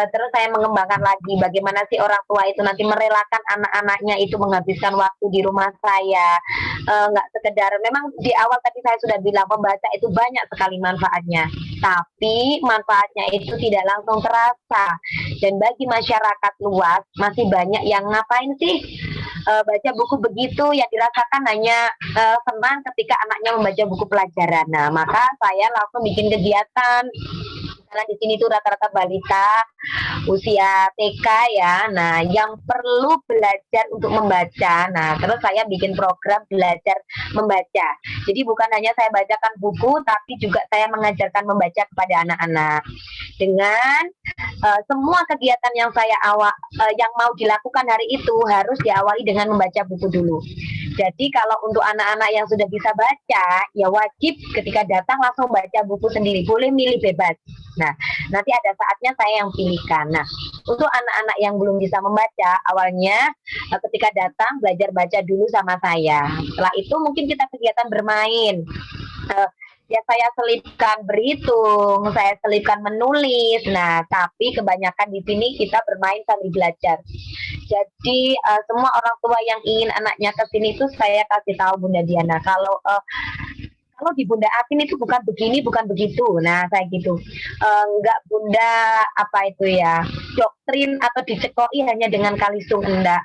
terus saya mengembangkan lagi bagaimana sih orang tua itu nanti merelakan anak-anaknya itu menghabiskan waktu di rumah saya. Nggak sekedar, memang di awal tadi saya sudah bilang membaca itu banyak sekali manfaatnya, tapi manfaatnya itu tidak langsung terasa. Dan bagi masyarakat luas masih banyak yang ngapain sih baca buku begitu, yang dirasakan hanya senang ketika anaknya membaca buku pelajaran. Nah, maka saya langsung bikin kegiatan. Karena di sini tuh rata-rata balita usia TK ya. Nah, yang perlu belajar untuk membaca. Nah, terus saya bikin program belajar membaca. Jadi bukan hanya saya bacakan buku, tapi juga saya mengajarkan membaca kepada anak-anak. Dengan semua kegiatan yang yang mau dilakukan hari itu harus diawali dengan membaca buku dulu. Jadi kalau untuk anak-anak yang sudah bisa baca, ya wajib ketika datang langsung baca buku sendiri. Boleh milih bebas. Nah, nanti ada saatnya saya yang pilihkan. Nah, untuk anak-anak yang belum bisa membaca, awalnya ketika datang belajar baca dulu sama saya. Setelah itu mungkin kita kegiatan bermain. Ya saya selipkan berhitung, saya selipkan menulis. Nah, tapi kebanyakan di sini kita bermain sambil belajar. Jadi semua orang tua yang ingin anaknya ke sini itu saya kasih tahu Bunda Diana, kalau di Bunda Atin itu bukan begini, bukan begitu. Nah, saya gitu. Enggak Bunda, apa itu ya, doktrin atau dicekoi hanya dengan kalisung, enggak.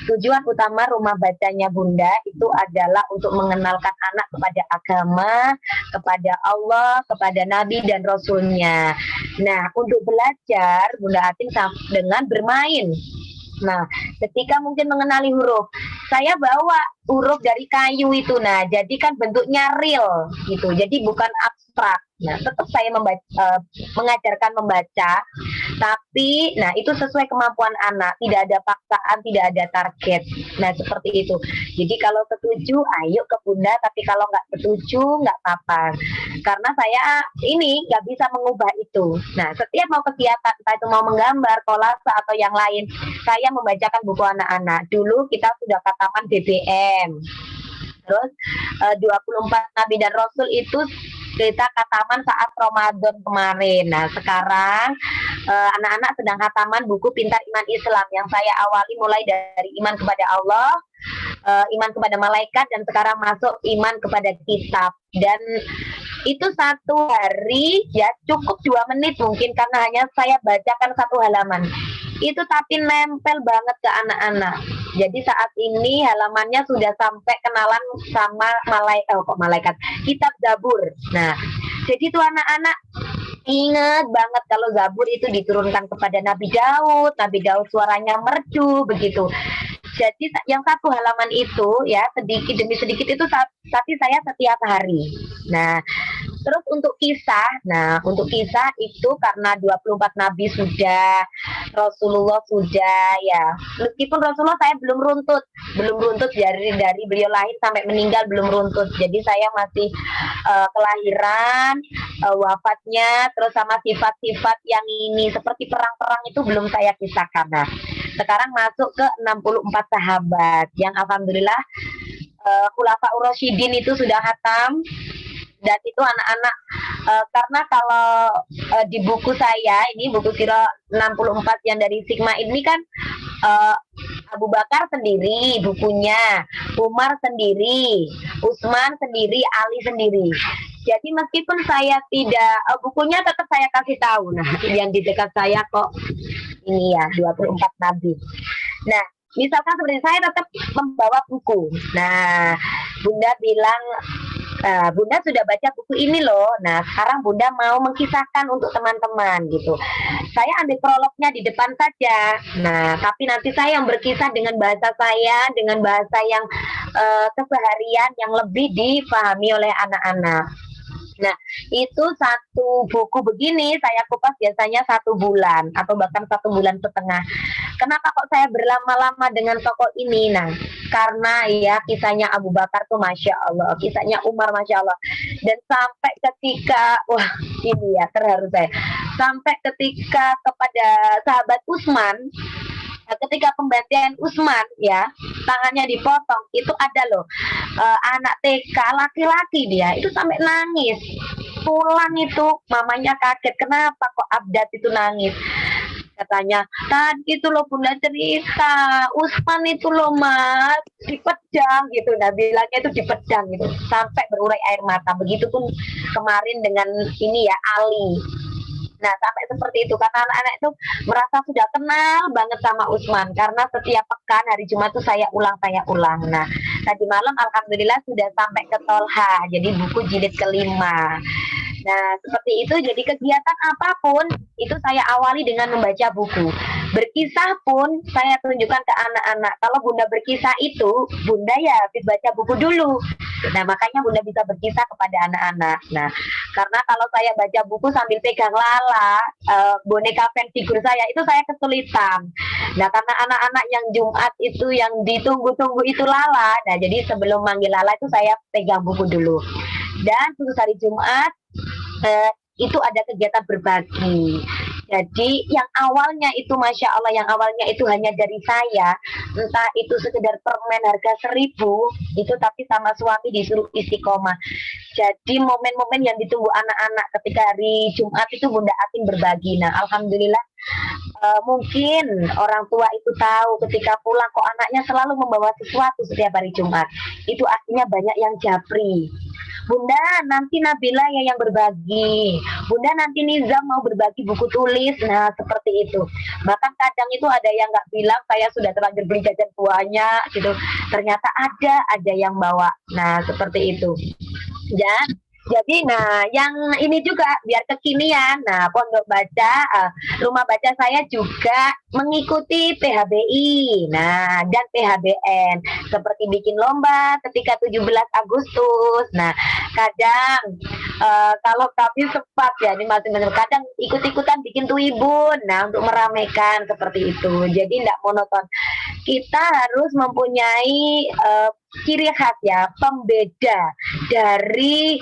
Tujuan utama rumah bacanya Bunda itu adalah untuk mengenalkan anak kepada agama, kepada Allah, kepada Nabi dan Rasulnya. Nah, untuk belajar Bunda Atin dengan bermain. Nah, ketika mungkin mengenali huruf, saya bawa huruf dari kayu itu. Nah, jadi kan bentuknya real gitu. Jadi bukan abstrak. Nah, tetap saya mengajarkan membaca, tapi nah itu sesuai kemampuan anak. Tidak ada paksaan, tidak ada target. Nah, seperti itu. Jadi kalau setuju, ayo ke Bunda. Tapi kalau nggak setuju, nggak apa-apa. Karena saya ini nggak bisa mengubah itu. Nah, setiap mau kegiatan, entah itu mau menggambar, kolase atau yang lain, saya membacakan buku anak-anak. Dulu kita sudah katakan BBM. Terus 24 Nabi dan Rasul itu kita kataman saat Ramadan kemarin. Nah, sekarang anak-anak sedang kataman buku Pintar Iman Islam yang saya awali mulai dari iman kepada Allah, iman kepada malaikat, dan sekarang masuk iman kepada kitab. Dan itu satu hari ya cukup 2 menit mungkin karena hanya saya bacakan 1 halaman. Itu tapi nempel banget ke anak-anak. Jadi saat ini halamannya sudah sampai kenalan sama malaikat, kitab Zabur. Nah, jadi tuh anak-anak ingat banget kalau Zabur itu diturunkan kepada Nabi Daud. Nabi Daud suaranya merdu begitu. Jadi yang 1 halaman itu ya sedikit demi sedikit itu tapi saya setiap hari. Nah, terus untuk kisah itu karena 24 nabi sudah, Rasulullah sudah ya. Meskipun Rasulullah saya belum runtut dari beliau lahir sampai meninggal belum runtut. Jadi saya masih kelahiran, wafatnya, terus sama sifat-sifat yang ini seperti perang-perang itu belum saya kisahkan. Nah, sekarang masuk ke 64 sahabat yang alhamdulillah Khulafaur Rasyidin itu sudah khatam. Dan itu anak-anak karena kalau di buku saya ini buku Sirah 64 yang dari Sigma ini kan Abu Bakar sendiri bukunya, Umar sendiri, Utsman sendiri, Ali sendiri. Jadi meskipun saya tidak bukunya tetap saya kasih tahu. Nah, yang di dekat saya kok ini ya 24 nabi. Nah, misalkan seperti saya tetap membawa buku. Nah, Bunda bilang Bunda sudah baca buku ini loh. Nah, sekarang Bunda mau mengkisahkan untuk teman-teman gitu. Saya ambil prolognya di depan saja. Nah, tapi nanti saya yang berkisah dengan bahasa saya, dengan bahasa yang keseharian yang lebih dipahami oleh anak-anak. Nah, itu satu buku begini saya kupas biasanya 1 bulan atau bahkan 1,5 bulan. Kenapa kok saya berlama-lama dengan tokoh ini? Nah, karena ya kisahnya Abu Bakar tuh Masya Allah, kisahnya Umar Masya Allah. Dan sampai ketika, wah ini ya terharu saya, sampai ketika kepada sahabat Utsman, ketika pembantian Utsman ya tangannya dipotong itu ada loh anak TK laki-laki dia itu sampai nangis pulang itu mamanya kaget kenapa kok Abdat itu nangis katanya tadi itu loh Bunda cerita Utsman itu loh Mas dipedang gitu. Nah bilangnya itu dipedang gitu sampai berurai air mata. Begitupun kemarin dengan ini ya Ali. Nah sampai seperti itu karena anak-anak itu merasa sudah kenal banget sama Utsman karena setiap pekan hari Jumat itu saya ulang. Nah tadi malam alhamdulillah sudah sampai ke Tolha jadi buku jilid kelima. Nah seperti itu jadi kegiatan apapun itu saya awali dengan membaca buku. Berkisah pun saya tunjukkan ke anak-anak kalau Bunda berkisah itu Bunda ya habis baca buku dulu. Nah makanya Bunda bisa berkisah kepada anak-anak. Nah karena kalau saya baca buku sambil pegang Lala boneka pen figur saya itu saya kesulitan. Nah karena anak-anak yang Jumat itu yang ditunggu-tunggu itu Lala. Nah jadi sebelum manggil Lala itu saya pegang buku dulu. Dan khusus hari Jumat itu ada kegiatan berbagi. Jadi yang awalnya itu Masya Allah yang awalnya itu hanya dari saya entah itu sekedar permen harga 1.000 itu tapi sama suami disuruh istiqomah. Jadi momen-momen yang ditunggu anak-anak ketika hari Jumat itu Bunda Atin berbagi. Nah alhamdulillah mungkin orang tua itu tahu ketika pulang kok anaknya selalu membawa sesuatu setiap hari Jumat. Itu artinya banyak yang japri. Bunda nanti Nabila ya yang berbagi. Bunda nanti Nizam mau berbagi buku tulis. Nah seperti itu. Bahkan kadang itu ada yang nggak bilang saya sudah terlanjur beli jajan banyak gitu. Ternyata ada yang bawa. Nah seperti itu. Dan Jadi, nah, yang ini juga biar kekinian. Nah, pondok baca, rumah baca saya juga mengikuti PHBI, nah, dan PHBN, seperti bikin lomba ketika 17 Agustus. Nah, kadang kalau kami sempat ya, ini masih kadang ikut-ikutan bikin tuibun, nah, untuk meramaikan seperti itu. Jadi tidak monoton. Kita harus mempunyai ciri khas ya, pembeda dari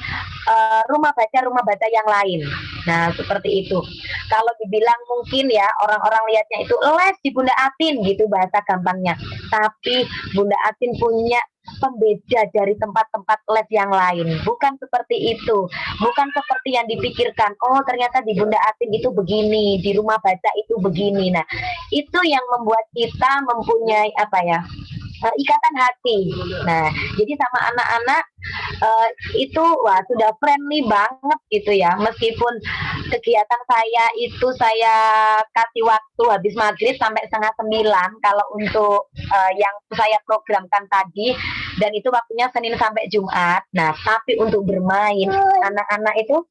rumah baca yang lain. Nah, seperti itu. Kalau dibilang mungkin ya, orang-orang lihatnya itu les di Bunda Atin gitu bahasa gampangnya. Tapi Bunda Atin punya pembeda dari tempat-tempat les yang lain. Bukan seperti itu. Bukan seperti yang dipikirkan. Oh, ternyata di Bunda Atin itu begini, di rumah baca itu begini. Nah, itu yang membuat kita mempunyai apa ya? Ikatan hati. Nah, jadi sama anak-anak itu wah sudah friendly banget gitu ya. Meskipun kegiatan saya itu saya kasih waktu habis maghrib sampai 8:30 kalau untuk yang saya programkan tadi, dan itu waktunya Senin sampai Jumat. Nah, tapi untuk bermain anak-anak itu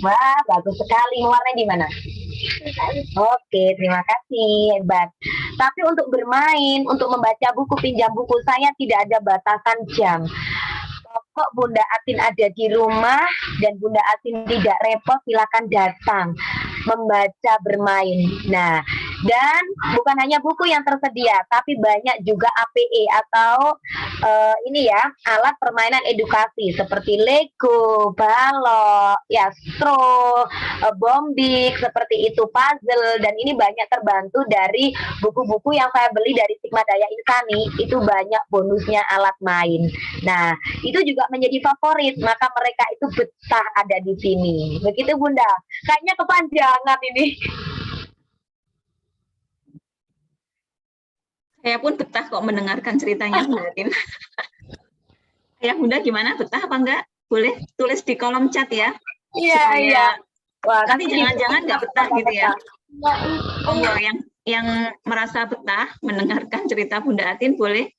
wah bagus sekali. Warnanya di mana? Oke, terima kasih, hebat. Tapi untuk bermain, untuk membaca buku, pinjam buku, saya tidak ada batasan jam. Kok Bunda Atin ada di rumah dan Bunda Atin tidak repot, silakan datang membaca, bermain. Nah, dan bukan hanya buku yang tersedia, tapi banyak juga APE atau ini ya, alat permainan edukasi seperti Lego, balok, ya stro, bombik, seperti itu, puzzle, dan ini banyak terbantu dari buku-buku yang saya beli dari Sigma Daya Insani, itu banyak bonusnya alat main. Nah, itu juga menjadi favorit, maka mereka itu betah ada di sini. Begitu Bunda. Kayaknya kepanjangan ini. Saya pun betah kok mendengarkan ceritanya Bunda Atin. Ya Bunda gimana, betah apa enggak? Boleh tulis di kolom chat ya. Iya, iya. Wah, nanti jangan-jangan nggak betah gitu ya. Oh, yang merasa betah mendengarkan cerita Bunda Atin boleh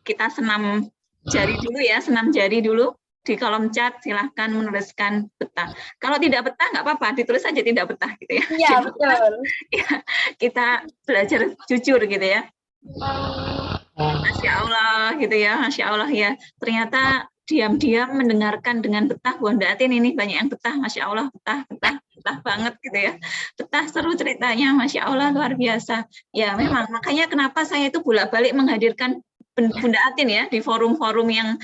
kita senam jari dulu ya, senam jari dulu di kolom chat, silahkan menuliskan betah. Kalau tidak betah nggak apa-apa, ditulis saja tidak betah gitu ya. Iya, betul. Ya, kita belajar jujur gitu ya. Masya Allah gitu ya, Masya Allah ya. Ternyata diam-diam mendengarkan dengan betah Bunda Atin ini banyak yang betah, Masya Allah, betah banget gitu ya. Betah, seru ceritanya, Masya Allah, luar biasa. Ya memang, makanya kenapa saya itu bolak-balik menghadirkan Bunda Atin ya di forum-forum yang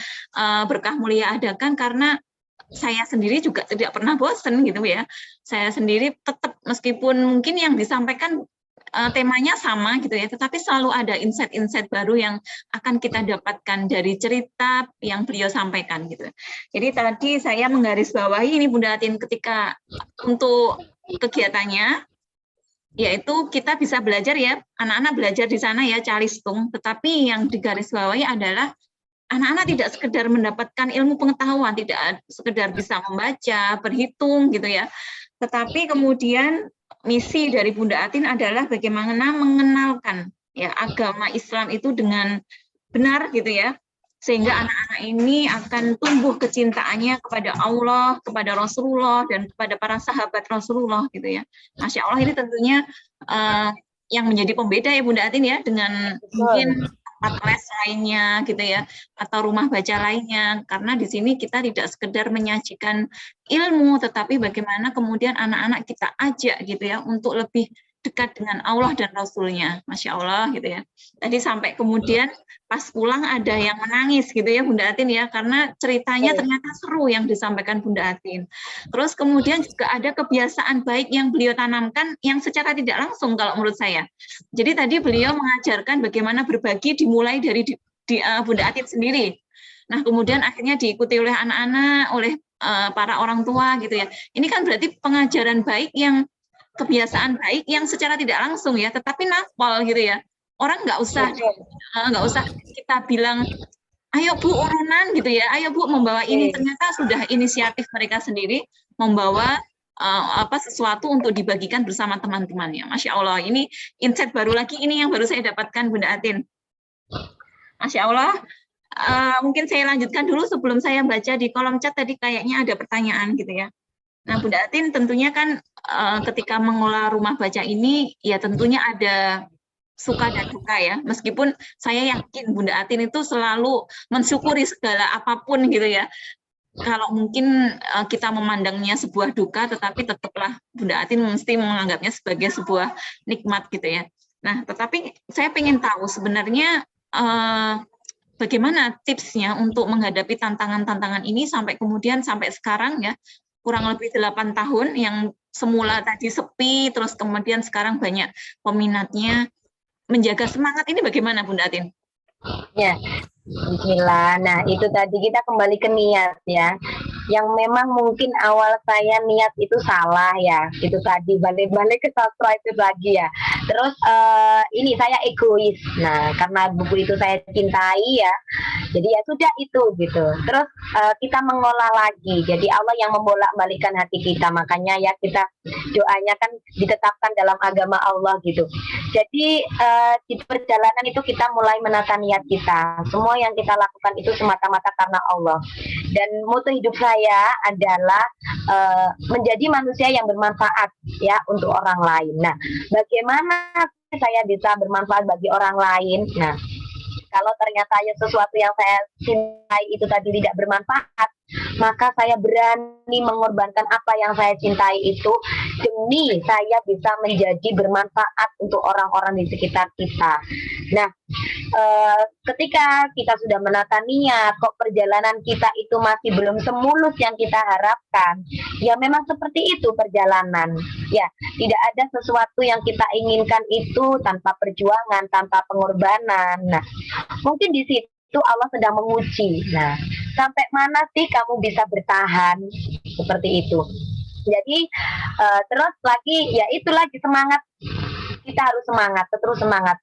Berkah Mulia adakan, karena saya sendiri juga tidak pernah bosan gitu ya. Saya sendiri tetap meskipun mungkin yang disampaikan temanya sama gitu ya, tetapi selalu ada insight-insight baru yang akan kita dapatkan dari cerita yang beliau sampaikan gitu. Jadi tadi saya menggarisbawahi ini Bunda Atin ketika untuk kegiatannya, yaitu kita bisa belajar ya, anak-anak belajar di sana ya calistung, tetapi yang digarisbawahi adalah anak-anak tidak sekedar mendapatkan ilmu pengetahuan, tidak sekedar bisa membaca, berhitung gitu ya, tetapi kemudian misi dari Bunda Atin adalah bagaimana mengenalkan ya agama Islam itu dengan benar gitu ya, sehingga anak-anak ini akan tumbuh kecintaannya kepada Allah, kepada Rasulullah, dan kepada para sahabat Rasulullah gitu ya. Masya Allah, ini tentunya yang menjadi pembeda ya Bunda Atin ya, dengan mungkin tempat les lainnya gitu ya, atau rumah baca lainnya, karena di sini kita tidak sekedar menyajikan ilmu, tetapi bagaimana kemudian anak-anak kita ajak gitu ya untuk lebih dekat dengan Allah dan Rasulnya, Masya Allah gitu ya. Tadi sampai kemudian pas pulang ada yang menangis gitu ya Bunda Atin ya, karena ceritanya ternyata seru yang disampaikan Bunda Atin. Terus kemudian juga ada kebiasaan baik yang beliau tanamkan yang secara tidak langsung kalau menurut saya. Jadi tadi beliau mengajarkan bagaimana berbagi dimulai dari Bunda Atin sendiri. Nah kemudian akhirnya diikuti oleh anak-anak, oleh para orang tua gitu ya. Ini kan berarti pengajaran baik yang kebiasaan baik yang secara tidak langsung ya, tetapi nafal gitu ya. Orang nggak usah kita bilang, ayo Bu urunan gitu ya, ayo Bu membawa ini, ternyata sudah inisiatif mereka sendiri membawa sesuatu untuk dibagikan bersama teman-temannya. Masya Allah, ini insight baru lagi, ini yang baru saya dapatkan Bunda Atin. Masya Allah, mungkin saya lanjutkan dulu sebelum saya baca di kolom chat tadi kayaknya ada pertanyaan gitu ya. Nah, Bunda Atin tentunya kan ketika mengolah rumah baca ini ya tentunya ada suka dan duka ya. Meskipun saya yakin Bunda Atin itu selalu mensyukuri segala apapun gitu ya. Kalau mungkin kita memandangnya sebuah duka, tetapi tetaplah Bunda Atin mesti menganggapnya sebagai sebuah nikmat gitu ya. Nah, tetapi saya ingin tahu sebenarnya bagaimana tipsnya untuk menghadapi tantangan-tantangan ini sampai kemudian sampai sekarang ya, kurang lebih 8 tahun yang semula tadi sepi, terus kemudian sekarang banyak peminatnya. Menjaga semangat ini bagaimana Bunda Atin? Ya, Bismillah. Nah, itu tadi kita kembali ke niat ya. Yang memang mungkin awal saya niat itu salah ya. Itu tadi balik-balik ke sastra itu lagi ya. Terus ini saya egois. Nah, karena buku itu saya cintai ya. Jadi ya sudah itu gitu. Terus kita mengolah lagi. Jadi Allah yang membolak-balikkan hati kita. Makanya ya kita doanya kan ditetapkan dalam agama Allah gitu. Jadi di perjalanan itu kita mulai menata niat kita. Semua yang kita lakukan itu semata-mata karena Allah. Dan moto hidup saya adalah menjadi manusia yang bermanfaat ya untuk orang lain. Nah, bagaimana saya bisa bermanfaat bagi orang lain? Nah, kalau ternyata sesuatu yang saya cintai itu tadi tidak bermanfaat, maka saya berani mengorbankan apa yang saya cintai itu demi saya bisa menjadi bermanfaat untuk orang-orang di sekitar kita. Nah, ketika kita sudah menata niat, kok perjalanan kita itu masih belum semulus yang kita harapkan, ya memang seperti itu perjalanan. Ya, tidak ada sesuatu yang kita inginkan itu tanpa perjuangan, tanpa pengorbanan. Nah, mungkin di situ Allah sedang menguji. Nah, sampai mana sih kamu bisa bertahan seperti itu? Jadi terus lagi ya itu lagi semangat. Kita harus semangat, terus semangat.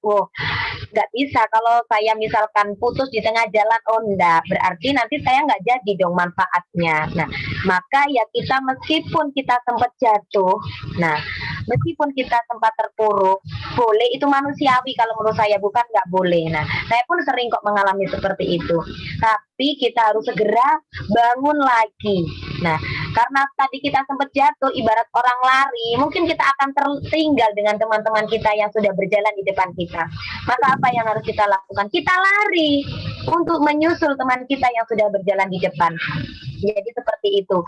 Nggak bisa kalau saya misalkan putus di tengah jalan, enggak, berarti nanti saya nggak jadi dong manfaatnya. Nah, maka ya kita meskipun kita sempat jatuh, nah, meskipun kita sempat terpuruk, boleh, itu manusiawi kalau menurut saya, bukan nggak boleh. Nah, saya pun sering kok mengalami seperti itu. Tapi kita harus segera bangun lagi. Nah, karena tadi kita sempat jatuh, ibarat orang lari, mungkin kita akan tertinggal dengan teman-teman kita yang sudah berjalan di depan kita. Maka apa yang harus kita lakukan? Kita lari untuk menyusul teman kita yang sudah berjalan di depan. Jadi seperti itu.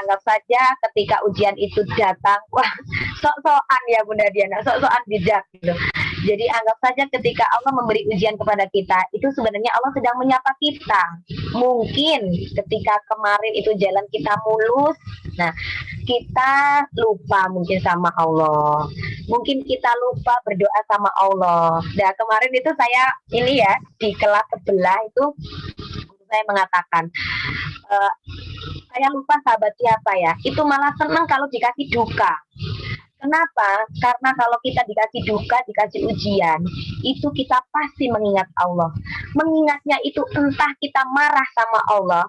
Anggap saja ketika ujian itu datang, wah, sok-sokan ya Bunda Diana, sok-sokan bijak gitu. Jadi anggap saja ketika Allah memberi ujian kepada kita, itu sebenarnya Allah sedang menyapa kita. Mungkin ketika kemarin itu jalan kita mulus, nah kita lupa mungkin sama Allah. Mungkin kita lupa berdoa sama Allah. Nah, kemarin itu saya ini ya di kelas sebelah itu saya mengatakan saya lupa sahabat siapa ya. Itu malah senang kalau dikasih duka. Kenapa? Karena kalau kita dikasih duka, dikasih ujian, itu kita pasti mengingat Allah. Mengingatnya itu entah kita marah sama Allah,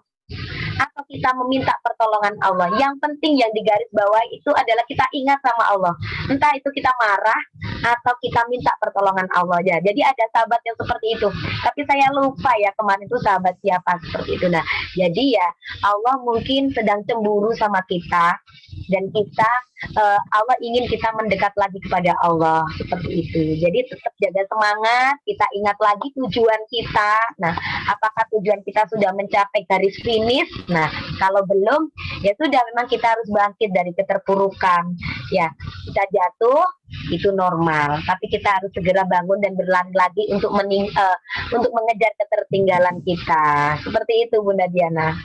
atau kita meminta pertolongan Allah. Yang penting yang digaris bawah itu adalah kita ingat sama Allah. Entah itu kita marah atau kita minta pertolongan Allah ya. Jadi ada sahabat yang seperti itu. Tapi saya lupa ya kemarin itu sahabat siapa seperti itu. Nah, jadi ya Allah mungkin sedang cemburu sama kita, dan kita Allah ingin kita mendekat lagi kepada Allah seperti itu. Jadi tetap jaga semangat, kita ingat lagi tujuan kita. Nah, apakah tujuan kita sudah mencapai garis finish? Nah, kalau belum, ya sudah, memang kita harus bangkit dari keterpurukan. Ya, kita jatuh itu normal, tapi kita harus segera bangun dan berlari lagi untuk mengejar ketertinggalan kita. Seperti itu Bunda Diana.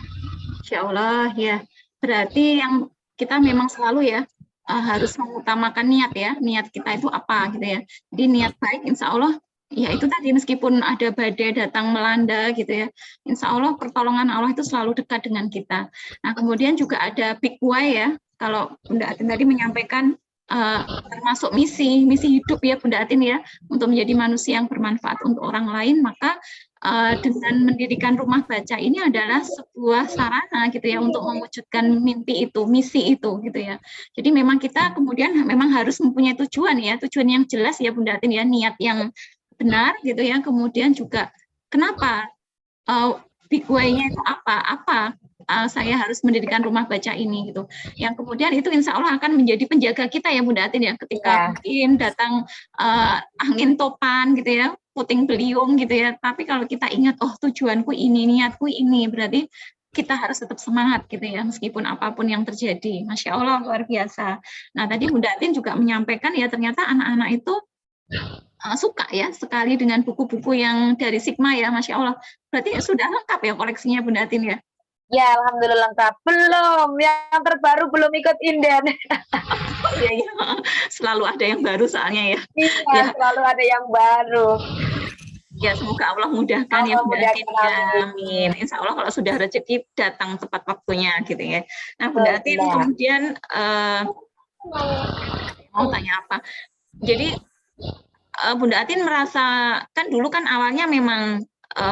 Insya Allah ya. Berarti yang kita memang selalu ya harus mengutamakan niat ya. Niat kita itu apa gitu ya. Jadi niat baik insya Allah ya itu tadi, meskipun ada badai datang melanda gitu ya, insya Allah pertolongan Allah itu selalu dekat dengan kita. Nah, kemudian juga ada big why ya. Kalau Bunda Atin tadi menyampaikan termasuk misi hidup ya Bunda Atin ya, untuk menjadi manusia yang bermanfaat untuk orang lain, maka dengan mendirikan rumah baca ini adalah sebuah sarana gitu ya untuk mewujudkan mimpi itu, misi itu gitu ya. Jadi memang kita kemudian memang harus mempunyai tujuan ya, tujuan yang jelas ya Bunda Atin ya, niat yang benar gitu ya. Kemudian juga kenapa big way-nya itu apa saya harus mendirikan rumah baca ini gitu. Yang kemudian itu insya Allah akan menjadi penjaga kita ya Bunda Atin ya, ketika mungkin datang angin topan gitu ya, puting beliung gitu ya. Tapi kalau kita ingat, oh tujuanku ini, niatku ini, berarti kita harus tetap semangat gitu ya, meskipun apapun yang terjadi. Masya Allah, luar biasa. Nah tadi Bunda Atin juga menyampaikan ya, ternyata anak-anak itu suka ya sekali dengan buku-buku yang dari Sigma ya, Masya Allah. Berarti sudah lengkap ya koleksinya Bunda Atin ya? Ya, alhamdulillah lengkap. Belum, yang terbaru belum ikut inden. Iya, selalu ada yang baru soalnya ya. Iya, ya. Selalu ada yang baru. Ya, semoga Allah mudahkan ya Bunda Atin ya. Amin. Insya Allah kalau sudah rezeki datang tepat waktunya gitu ya. Nah, Bunda Atin kemudian mau tanya apa? Jadi Bunda Atin merasa, kan dulu kan awalnya memang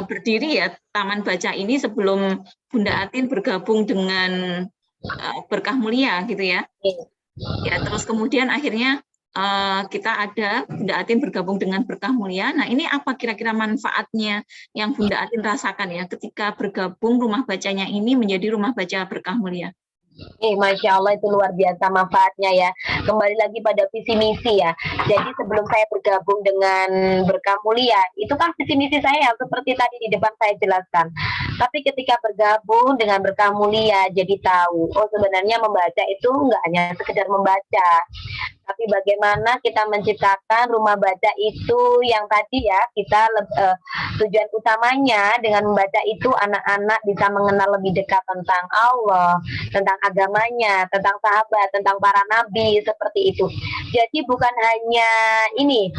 berdiri ya Taman Baca ini sebelum Bunda Atin bergabung dengan Berkah Mulia gitu ya. Ya terus kemudian akhirnya Bunda Atin bergabung dengan Berkah Mulia. Nah ini apa kira-kira manfaatnya yang Bunda Atin rasakan ya ketika bergabung rumah bacanya ini menjadi rumah baca Berkah Mulia? Masya Allah itu luar biasa manfaatnya ya. Kembali lagi pada visi misi ya. Jadi sebelum saya bergabung dengan Berkah Mulia, itu kan visi misi saya seperti tadi di depan saya jelaskan. Tapi ketika bergabung dengan Berkah Mulia, jadi tahu, oh sebenarnya membaca itu nggak hanya sekedar membaca, tapi bagaimana kita menciptakan rumah baca itu yang tadi ya, kita tujuan utamanya dengan membaca itu anak-anak bisa mengenal lebih dekat tentang Allah, tentang agamanya, tentang sahabat, tentang para nabi, seperti itu. Jadi bukan hanya ini,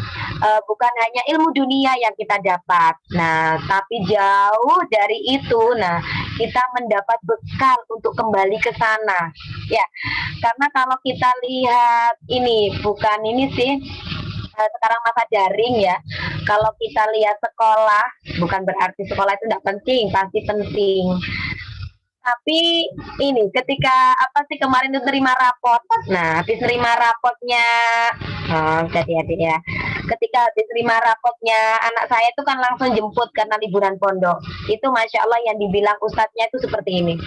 bukan hanya ilmu dunia yang kita dapat. Nah, tapi jauh dari itu, nah kita mendapat bekal untuk kembali ke sana. Ya, karena kalau kita lihat ini, bukan ini sih, sekarang masa daring ya. Kalau kita lihat sekolah, bukan berarti sekolah itu tidak penting, pasti penting. Tapi ini ketika apa sih kemarin itu terima rapot. Nah, habis terima rapotnya, jadi adik ya. Ketika habis terima rapotnya, anak saya itu kan langsung jemput karena liburan pondok. Itu Masya Allah yang dibilang ustadznya itu seperti ini.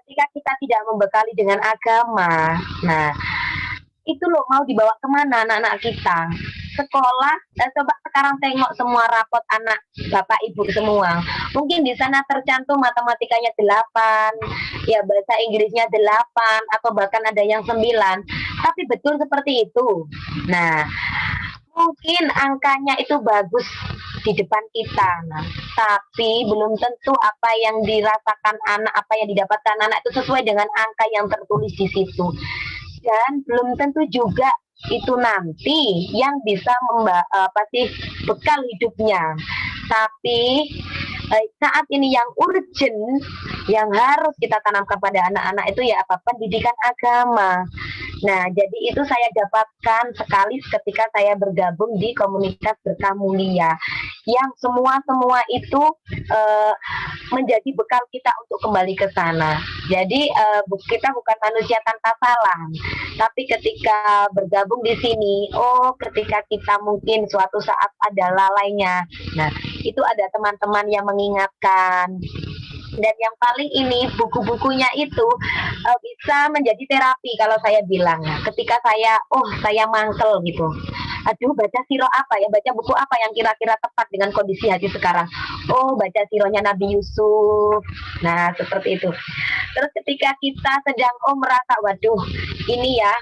Ketika kita tidak membekali dengan agama, nah itu loh mau dibawa kemana anak-anak kita? Sekolah, coba sekarang tengok semua rapot anak bapak ibu semua. Mungkin di sana tercantum matematikanya 8, ya bahasa Inggrisnya 8, atau bahkan ada yang 9. Tapi betul seperti itu. Nah, mungkin angkanya itu bagus di depan kita, nah, tapi belum tentu apa yang dirasakan anak, apa yang didapatkan anak itu sesuai dengan angka yang tertulis di situ. Dan belum tentu juga itu nanti yang bisa bekal hidupnya. Tapi saat ini yang urgent, yang harus kita tanamkan pada anak-anak itu ya apa? Pendidikan agama. Nah, jadi itu saya dapatkan sekali ketika saya bergabung di komunitas Berkah Mulia, yang semua itu menjadi bekal kita untuk kembali ke sana. Jadi kita bukan manusia tanpa salah, tapi ketika bergabung di sini, ketika kita mungkin suatu saat ada lalainya, nah itu ada teman-teman yang mengingatkan. Dan yang paling ini buku-bukunya itu bisa menjadi terapi kalau saya bilang. Ketika saya mangkel gitu, aduh baca sirah apa ya, baca buku apa yang kira-kira tepat dengan kondisi hati sekarang. Baca sirahnya Nabi Yusuf. Nah seperti itu. Terus ketika kita sedang merasa waduh ini ya,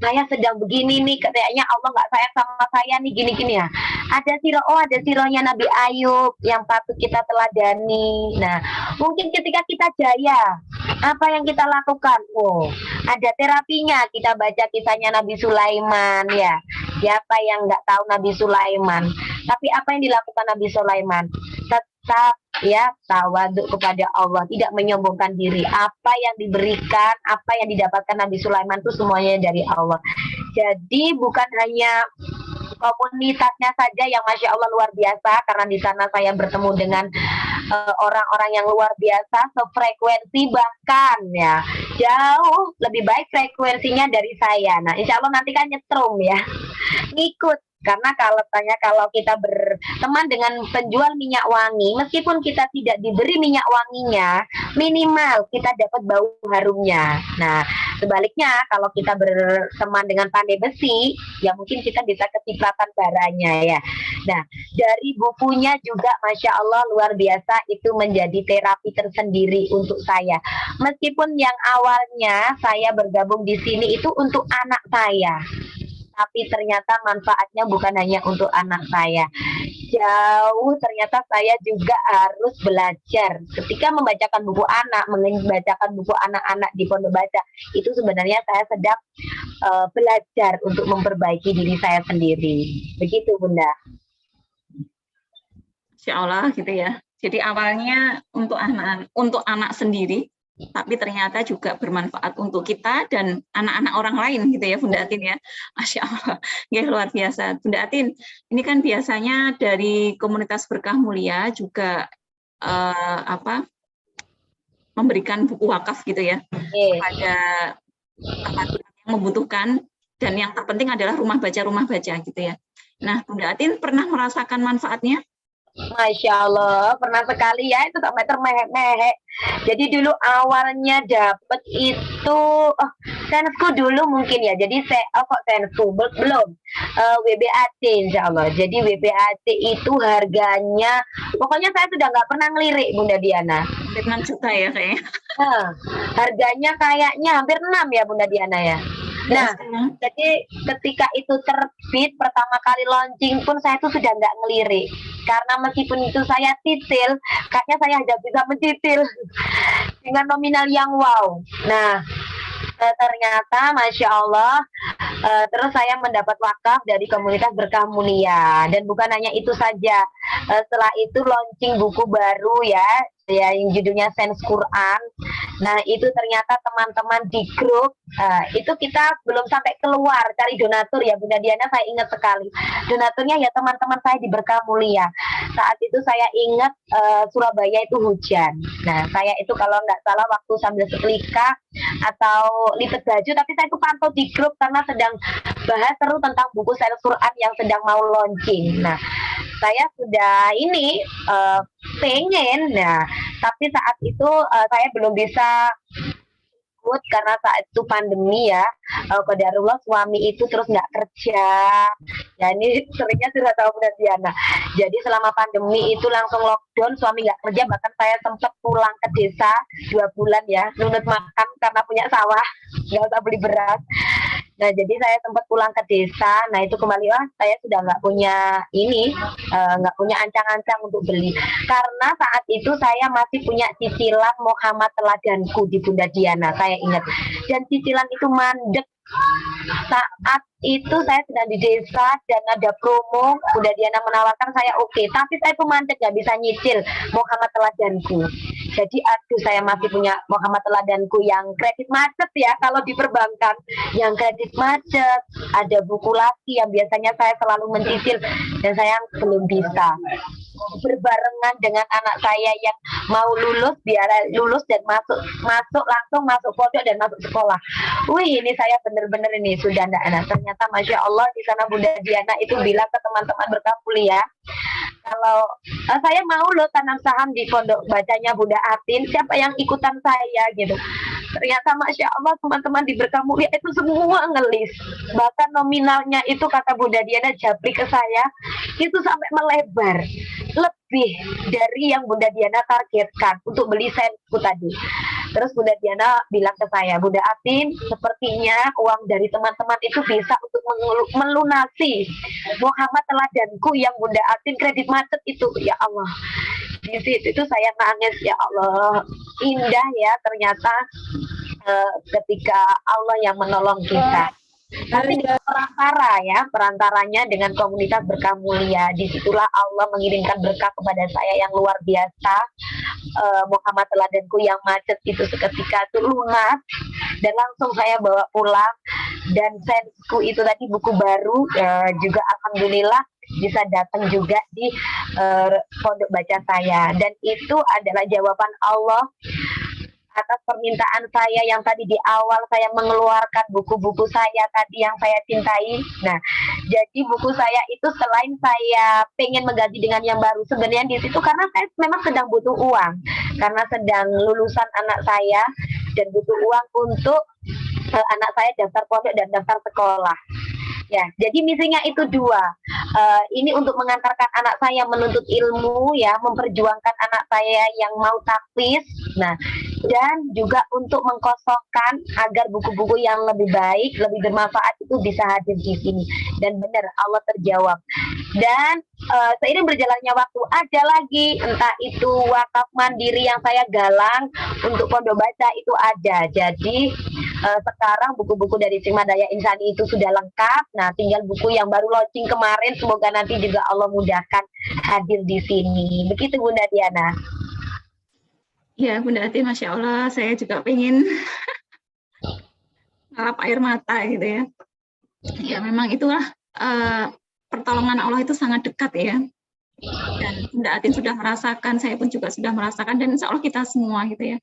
saya sedang begini nih, kayaknya Allah nggak sayang sama saya nih, gini-gini ya. Ada sirahnya Nabi Ayub yang patut kita teladani. Nah mungkin ketika kita jaya, apa yang kita lakukan? Ada terapinya, kita baca kisahnya Nabi Sulaiman ya. Siapa yang nggak tahu Nabi Sulaiman? Tapi apa yang dilakukan Nabi Sulaiman? Tetap ya tawaduk kepada Allah, tidak menyombongkan diri. Apa yang diberikan, apa yang didapatkan Nabi Sulaiman itu semuanya dari Allah. Jadi bukan hanya komunitasnya saja yang Masya Allah luar biasa, karena di sana saya bertemu dengan orang-orang yang luar biasa, sefrekuensi, bahkan ya jauh lebih baik frekuensinya dari saya. Nah insya Allah nanti kan nyetrum ya, ngikut Karena kalau kita berteman dengan penjual minyak wangi, meskipun kita tidak diberi minyak wanginya, minimal kita dapat bau harumnya. Nah, sebaliknya kalau kita berteman dengan pandai besi, ya mungkin kita bisa kecipratan baranya ya. Nah, dari bukunya juga Masya Allah luar biasa, itu menjadi terapi tersendiri untuk saya. Meskipun yang awalnya saya bergabung di sini itu untuk anak saya, tapi ternyata manfaatnya bukan hanya untuk anak saya. Jauh ternyata saya juga harus belajar. Ketika membacakan buku anak, membacakan buku anak-anak di pondok baca, itu sebenarnya saya sedang belajar untuk memperbaiki diri saya sendiri. Begitu Bunda. Insya Allah gitu ya. Jadi awalnya untuk anak sendiri, tapi ternyata juga bermanfaat untuk kita dan anak-anak orang lain gitu ya Bunda Atin ya. Masya Allah, ya, luar biasa. Bunda Atin, ini kan biasanya dari komunitas Berkah Mulia juga memberikan buku wakaf gitu ya kepada tempat yang membutuhkan, dan yang terpenting adalah rumah baca gitu ya. Nah, Bunda Atin pernah merasakan manfaatnya? Masya Allah, pernah sekali ya, itu sampai termehek-mehek. Jadi dulu awalnya dapet itu, sensku dulu mungkin ya. Jadi kok sensku belum, WBAT Insya Allah. Jadi WBAT itu harganya, pokoknya saya sudah nggak pernah ngelirik Bunda Diana. Hampir 6 juta ya kayaknya. Harganya kayaknya hampir 6 ya Bunda Diana ya. Nah, jadi ketika itu terbit pertama kali launching pun saya tuh sudah nggak ngelirik, karena meskipun itu saya cicil, kayaknya saya hanya bisa mencicil dengan nominal yang wow. Nah, ternyata Masya Allah, terus saya mendapat wakaf dari komunitas Berkah Mulia, dan bukan hanya itu saja, setelah itu launching buku baru ya yang judulnya Sense Quran. Nah, itu ternyata teman-teman di grup, itu kita belum sampai keluar cari donatur ya Bunda Diana, saya ingat sekali donaturnya ya teman-teman saya di Berkah Mulia. Saat itu saya ingat Surabaya itu hujan. Nah, saya itu kalau nggak salah waktu sambil setrika atau lipat baju, tapi saya itu pantau di grup karena sedang bahas seru tentang buku Sense Quran yang sedang mau launching. Nah, saya sudah ini pengen, nah tapi saat itu saya belum bisa ikut karena saat itu pandemi ya. Qadarullah suami itu terus nggak kerja. Ya ini seringnya sudah tahu Bunda Diana. Jadi selama pandemi itu langsung lockdown, suami nggak kerja, bahkan saya sempat pulang ke desa 2 bulan ya, nunut makan karena punya sawah, nggak usah beli beras. Nah, jadi saya sempat pulang ke desa. Nah, itu kembali saya sudah nggak punya ini, nggak punya ancang-ancang untuk beli. Karena saat itu saya masih punya cicilan Muhammad Teladanku di Bunda Diana, saya ingat. Dan cicilan itu mandek. Saat itu saya sedang di desa dan ada promo, Bunda Diana menawarkan saya oke, tapi saya tuh mandek nggak bisa nyicil Muhammad Teladanku. Jadi aduh, saya masih punya Muhammad Teladanku yang kredit macet ya, kalau di perbankan yang kredit macet. Ada buku lagi yang biasanya saya selalu mencicil dan saya belum bisa. Berbarengan dengan anak saya yang mau lulus, biar lulus dan langsung masuk pondok dan masuk sekolah. Wih, ini saya benar-benar ini sudah enggak enak. Ternyata Masya Allah di sana Bunda Diana itu bilang ke teman-teman Berkah Mulia, kalau saya mau loh tanam saham di pondok bacanya Bunda Atin, siapa yang ikutan saya gitu. Ternyata Masya Allah teman-teman di Berkah Mulia itu semua ngelis. Bahkan nominalnya itu kata Bunda Diana japri ke saya, itu sampai melebar. Lebih dari yang Bunda Diana targetkan untuk beli senku tadi. Terus Bunda Diana bilang ke saya, Bunda Atin, sepertinya uang dari teman-teman itu bisa untuk melunasi Muhammad Teladanku yang Bunda Atin kredit macet itu. Ya Allah, di situ itu saya nangis, ya Allah, indah ya ternyata ketika Allah yang menolong kita. Nanti perantaranya dengan komunitas Berkah Mulia, disitulah Allah mengirimkan berkah kepada saya yang luar biasa. Muhammad Teladanku yang macet itu seketika itu lunas dan langsung saya bawa pulang. Dan sensku itu tadi buku baru juga alhamdulillah bisa datang juga di pondok baca saya, dan itu adalah jawaban Allah atas permintaan saya yang tadi di awal saya mengeluarkan buku-buku saya tadi yang saya cintai. Nah, jadi buku saya itu selain saya pengen mengganti dengan yang baru, sebenarnya di situ karena saya memang sedang butuh uang, karena sedang lulusan anak saya dan butuh uang untuk anak saya daftar pondok dan daftar sekolah. Ya, jadi misinya itu dua. Ini untuk mengantarkan anak saya menuntut ilmu, ya, memperjuangkan anak saya yang mau takfis. Nah, dan juga untuk mengkosongkan agar buku-buku yang lebih baik, lebih bermanfaat itu bisa hadir di sini. Dan benar, Allah terjawab. Dan seiring berjalannya waktu ada lagi, entah itu wakaf mandiri yang saya galang untuk pondok baca itu ada. Jadi sekarang buku-buku dari Srimadaya Insani itu sudah lengkap. Nah, tinggal buku yang baru launching kemarin. Semoga nanti juga Allah mudahkan hadir di sini. Begitu Bunda Diana. Ya, Bunda Ati, Masya Allah, saya juga pengen ngalap air mata gitu ya. Ya, memang itulah pertolongan Allah itu sangat dekat ya. Dan Bunda Atin sudah merasakan, saya pun juga sudah merasakan, dan insya Allah kita semua gitu ya.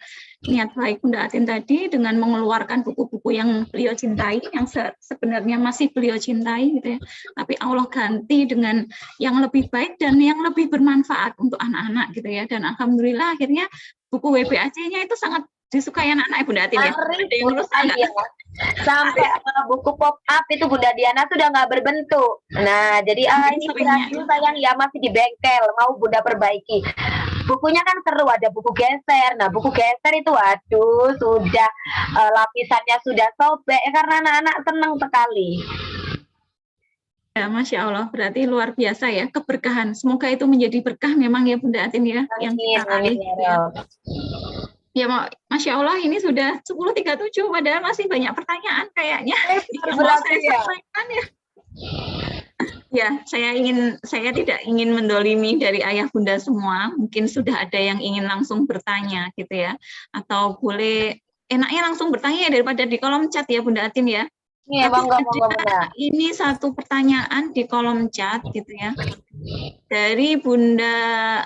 Niat baik Bunda Atin tadi dengan mengeluarkan buku-buku yang beliau cintai, yang sebenarnya masih beliau cintai gitu ya. Tapi Allah ganti dengan yang lebih baik dan yang lebih bermanfaat untuk anak-anak gitu ya. Dan alhamdulillah akhirnya buku WBAC-nya itu sangat disukai anak-anak Bunda Atin ya. Ada yang lulus enggak? Sampai buku pop up itu Bunda Diana sudah nggak berbentuk. Nah, jadi ini dulu sayang ya, masih di bengkel, mau Bunda perbaiki. Bukunya kan seru, ada buku geser. Nah, buku geser itu aduh sudah lapisannya sudah sobek karena anak-anak senang sekali. Ya, Masya Allah, berarti luar biasa ya, keberkahan. Semoga itu menjadi berkah memang ya Bunda Atin ya. Amin, yang kita amin, ya. Ya, Masya Allah, ini sudah 10.37, padahal masih banyak pertanyaan kayaknya. Yang mau saya sampaikan ya. Ya, saya tidak ingin mendolimi dari ayah bunda semua. Mungkin sudah ada yang ingin langsung bertanya gitu ya. Atau boleh, enaknya langsung bertanya ya daripada di kolom chat ya Bunda Atin ya. Iya, Bangga. Ini satu pertanyaan di kolom chat gitu ya. Dari Bunda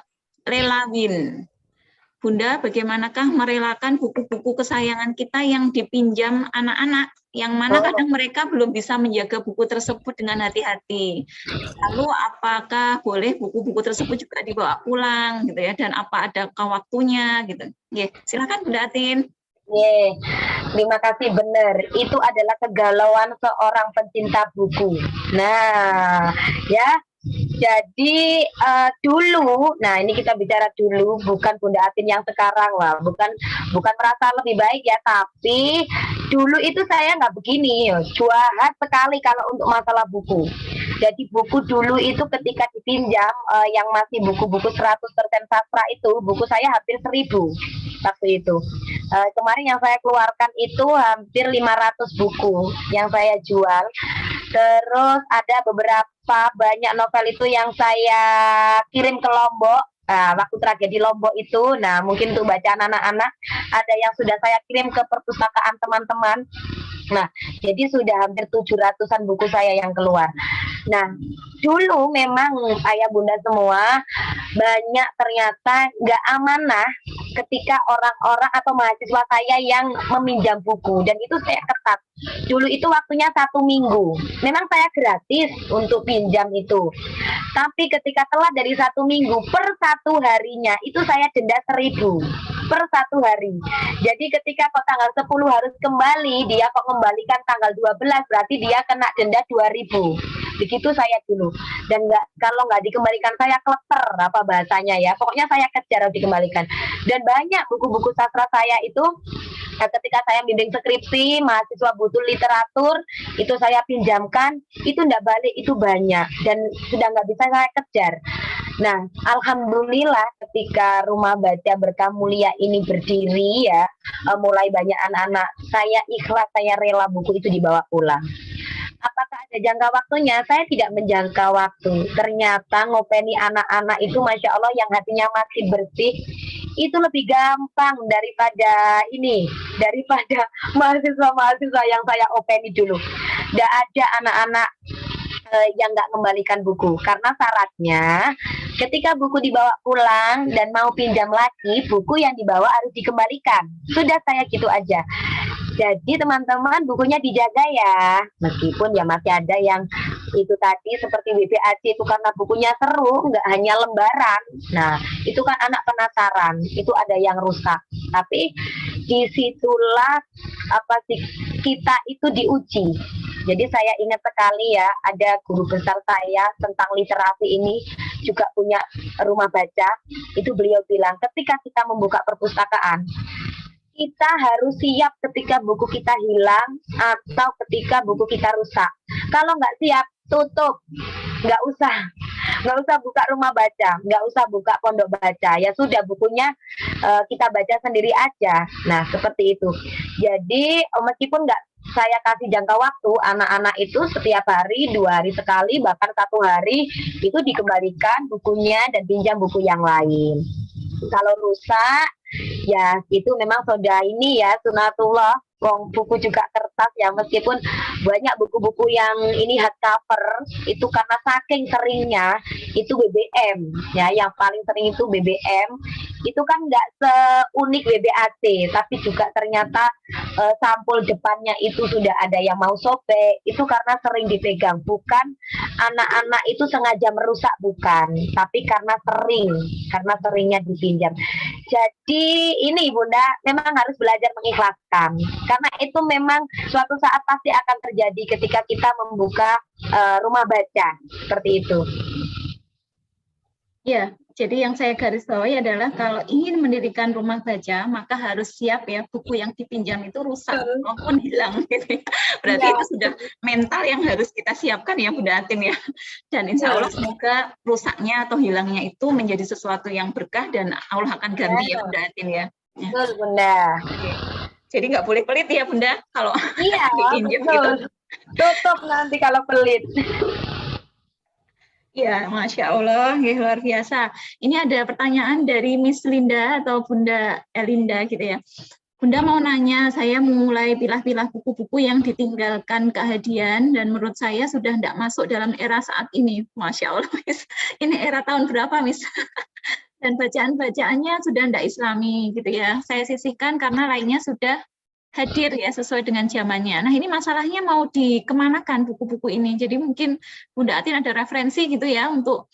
Lelawin. Bunda, bagaimanakah merelakan buku-buku kesayangan kita yang dipinjam anak-anak, yang mana kadang mereka belum bisa menjaga buku tersebut dengan hati-hati. Lalu apakah boleh buku-buku tersebut juga dibawa pulang gitu ya, dan apa adakah waktunya gitu. Oke, silakan Bunda Atin. Terima kasih, benar. Itu adalah kegalauan seorang pencinta buku. Nah, ya. Jadi dulu, nah ini kita bicara dulu, bukan Bunda Atin yang sekarang lah, bukan merasa lebih baik ya, tapi dulu itu saya nggak begini, jahat sekali kalau untuk masalah buku. Jadi buku dulu itu ketika dipinjam, yang masih buku-buku 100% sastra itu, buku saya hampir 1.000 waktu itu. Kemarin yang saya keluarkan itu hampir 500 buku yang saya jual. Terus ada beberapa banyak novel itu yang saya kirim ke Lombok. Nah, waktu tragedi Lombok itu, nah mungkin untuk bacaan anak-anak, ada yang sudah saya kirim ke perpustakaan teman-teman. Nah, jadi sudah hampir 700-an buku saya yang keluar. Nah, dulu memang ayah bunda semua banyak ternyata nggak amanah ketika orang-orang atau mahasiswa saya yang meminjam buku, dan itu saya ketat. Dulu itu waktunya 1 minggu. Memang saya gratis untuk pinjam itu. Tapi ketika telat dari 1 minggu, per 1 harinya itu saya denda 1.000 per 1 hari. Jadi ketika kok tanggal 10 harus kembali, dia kok kembalikan tanggal 12, berarti dia kena denda 2.000. Begitu saya dulu. Dan kalau nggak dikembalikan saya kleter apa bahasanya ya. Pokoknya saya kejar harus dikembalikan. Dan banyak buku-buku sastra saya itu ketika saya bimbing skripsi, mahasiswa butuh literatur, itu saya pinjamkan, itu enggak balik, itu banyak, dan sudah nggak bisa saya kejar. Nah, alhamdulillah ketika Rumah Baca Berkah Mulia ini berdiri ya, mulai banyak anak-anak, saya ikhlas, saya rela buku itu dibawa pulang. Apakah ada jangka waktunya? Saya tidak menjangka waktu. Ternyata ngopeni anak-anak itu Masya Allah yang hatinya masih bersih, itu lebih gampang daripada mahasiswa-mahasiswa yang saya openi dulu. Tidak ada anak-anak yang nggak kembalikan buku, karena syaratnya Ketika buku dibawa pulang dan mau pinjam lagi, buku yang dibawa harus dikembalikan. Sudah, saya gitu aja. Jadi teman-teman, bukunya dijaga ya. Meskipun ya masih ada yang itu tadi seperti WBAC itu karena bukunya seru, nggak hanya lembaran. Nah, itu kan anak penasaran, itu ada yang rusak. Tapi disitulah apa sih, kita itu diuji. Jadi saya ingat sekali ya, ada guru besar saya tentang literasi ini juga punya rumah baca. Itu beliau bilang, ketika kita membuka perpustakaan, kita harus siap ketika buku kita hilang atau ketika buku kita rusak. Kalau nggak siap, tutup. Nggak usah buka rumah baca, nggak usah buka pondok baca. Ya sudah, bukunya kita baca sendiri aja. Nah, seperti itu. Jadi meskipun nggak saya kasih jangka waktu, anak-anak itu setiap hari, 2 hari sekali, bahkan 1 hari itu dikembalikan bukunya dan pinjam buku yang lain. Kalau rusak, ya itu memang sudah ini ya, sunatullah. Buku juga kertas ya, meskipun banyak buku-buku yang ini hardcover, itu karena saking seringnya itu BBM ya, yang paling sering itu BBM. Itu kan nggak seunik WBAC, tapi juga ternyata sampul depannya itu sudah ada yang mau sobek. Itu karena sering dipegang, bukan anak-anak itu sengaja merusak, bukan, tapi karena seringnya dipinjam. Jadi ini Bunda memang harus belajar mengikhlaskan, karena itu memang suatu saat pasti akan terjadi ketika kita membuka rumah baca seperti itu. Ya, jadi yang saya garis bawahi adalah kalau ingin mendirikan rumah baca, maka harus siap ya, buku yang dipinjam itu rusak maupun hilang. Gitu ya. Berarti itu sudah mental yang harus kita siapkan ya Bunda Atin ya. Dan insya Allah semoga rusaknya atau hilangnya itu menjadi sesuatu yang berkah dan Allah akan ganti ya Bunda Atin ya. Betul Bunda. Jadi nggak boleh pelit ya Bunda kalau dipinjam gitu. Tutup nanti kalau pelit. Ya, Masya Allah, ya, luar biasa. Ini ada pertanyaan dari Miss Linda atau Bunda Elinda gitu ya. Bunda mau nanya, saya mulai pilah-pilah buku-buku yang ditinggalkan kehadian dan menurut saya sudah tidak masuk dalam era saat ini. Masya Allah, Miss. Ini era tahun berapa, Miss? Dan bacaan-bacaannya sudah tidak islami gitu ya. Saya sisihkan karena lainnya sudah hadir ya sesuai dengan zamannya. Nah ini masalahnya mau dikemanakan buku-buku ini. Jadi mungkin Bunda Atin ada referensi gitu ya untuk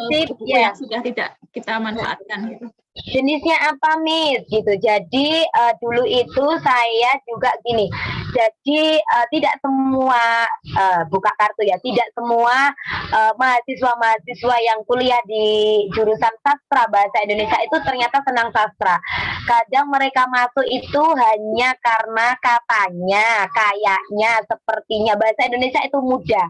buku-buku yang sudah tidak kita manfaatkan gitu. Jenisnya apa Miss gitu. Jadi dulu itu saya juga gini. Jadi tidak semua buka kartu ya. Tidak semua mahasiswa-mahasiswa yang kuliah di jurusan sastra bahasa Indonesia itu ternyata senang sastra. Kadang mereka masuk itu hanya karena katanya, kayaknya, sepertinya bahasa Indonesia itu mudah.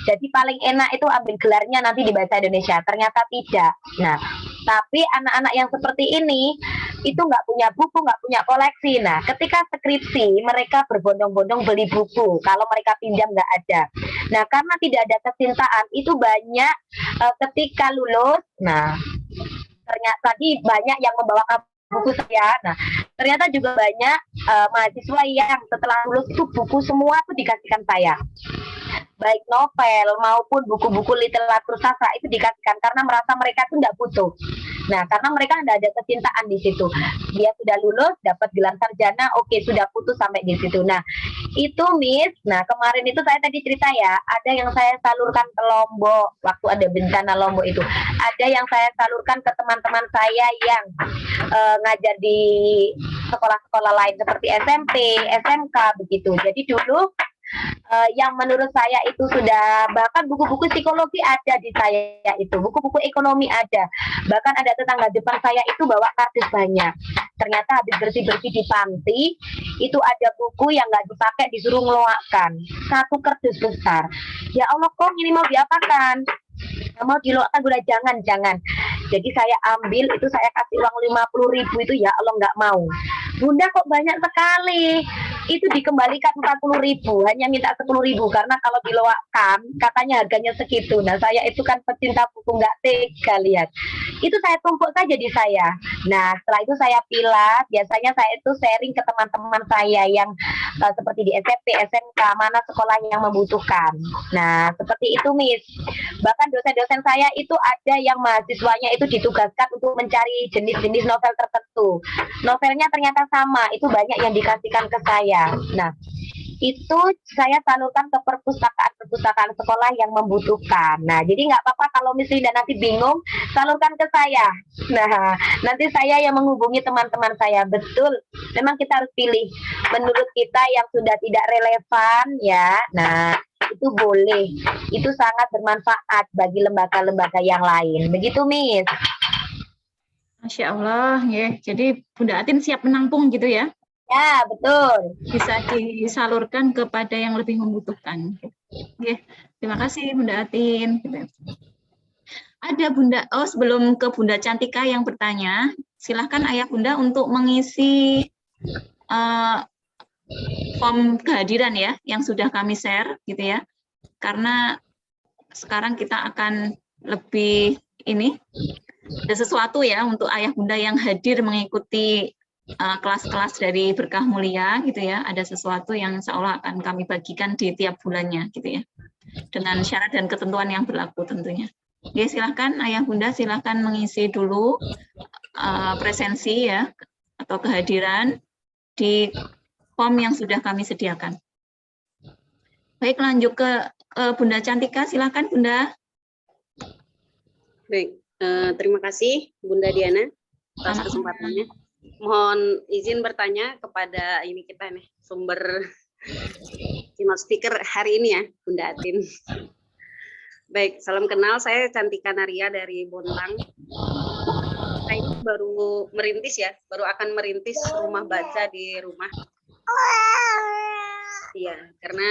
Jadi paling enak itu ambil gelarnya nanti di bahasa Indonesia. Ternyata tidak. Nah, tapi anak-anak yang seperti ini itu nggak punya buku, nggak punya koleksi. Nah, ketika skripsi mereka berbondong-bondong beli buku. Kalau mereka pinjam nggak ada. Nah, karena tidak ada kecintaan itu banyak ketika lulus. Nah, ternyata tadi banyak yang membawa buku saya. Nah, ternyata juga banyak mahasiswa yang setelah lulus itu buku semua tuh dikasihkan saya. Baik novel maupun buku-buku literatur sastra itu dikasihkan karena merasa mereka itu tidak butuh. Nah, karena mereka tidak ada kecintaan di situ. Dia sudah lulus, dapat gelar sarjana, oke, sudah putus sampai di situ. Nah, itu Miss. Nah, kemarin itu saya tadi cerita ya, ada yang saya salurkan ke Lombok waktu ada bencana Lombok itu. Ada yang saya salurkan ke teman-teman saya yang ngajar di sekolah-sekolah lain seperti SMP, SMK begitu. Jadi dulu yang menurut saya itu sudah, bahkan buku-buku psikologi ada di saya itu, buku-buku ekonomi ada, bahkan ada tetangga depan saya itu bawa kardus banyak. Ternyata habis bersih-bersih di panti itu ada buku yang nggak dipakai disuruh ngeluarkan, 1 kardus besar. Ya Allah, kok ini mau diapakan? Mau diluarkan? Udah jangan. Jadi saya ambil itu, saya kasih uang 50.000 itu, ya Allah nggak mau. Bunda kok banyak sekali. itu dikembalikan 40.000, hanya minta 10.000 karena kalau diloakkan katanya harganya segitu. Nah saya itu kan pecinta buku, nggak tega lihat. Itu saya tumpuk saja di saya. Nah setelah itu saya pilah. Biasanya saya itu sharing ke teman-teman saya yang seperti di SMP, SMK, mana sekolah yang membutuhkan. Nah seperti itu Miss. Bahkan dosen-dosen saya itu ada yang mahasiswanya itu ditugaskan untuk mencari jenis-jenis novel tertentu. Novelnya ternyata sama, itu banyak yang dikasihkan ke saya. Nah, itu saya salurkan ke perpustakaan sekolah yang membutuhkan. Nah, jadi nggak apa-apa kalau misalnya nanti bingung, salurkan ke saya. Nah, nanti saya yang menghubungi teman-teman saya. Betul, memang kita harus pilih menurut kita yang sudah tidak relevan ya. Nah, itu boleh. Itu sangat bermanfaat bagi lembaga-lembaga yang lain. Begitu, Miss. Masya Allah, ya. Jadi Bunda Atin siap menampung gitu ya? Ya, betul. Bisa disalurkan kepada yang lebih membutuhkan. Ya, terima kasih Bunda Atin. Ada Bunda, sebelum ke Bunda Cantika yang bertanya, silahkan Ayah Bunda untuk mengisi form kehadiran ya, yang sudah kami share gitu ya. Karena sekarang kita akan lebih ada sesuatu ya untuk Ayah Bunda yang hadir mengikuti kelas-kelas dari Berkah Mulia gitu ya, ada sesuatu yang insya Allah akan kami bagikan di tiap bulannya gitu ya, dengan syarat dan ketentuan yang berlaku tentunya. Oke, silahkan Ayah Bunda, silahkan mengisi dulu presensi ya atau kehadiran di form yang sudah kami sediakan. Baik, lanjut ke Bunda Cantika, silahkan Bunda. Baik, terima kasih Bunda Diana atas kesempatannya. Mohon izin bertanya kepada kita nih, sumber keynote speaker hari ini ya, Bunda Atin. Baik, salam kenal, saya Cantika Naria dari Bontang. Saya ini baru merintis ya, baru akan merintis rumah baca di rumah. Iya, karena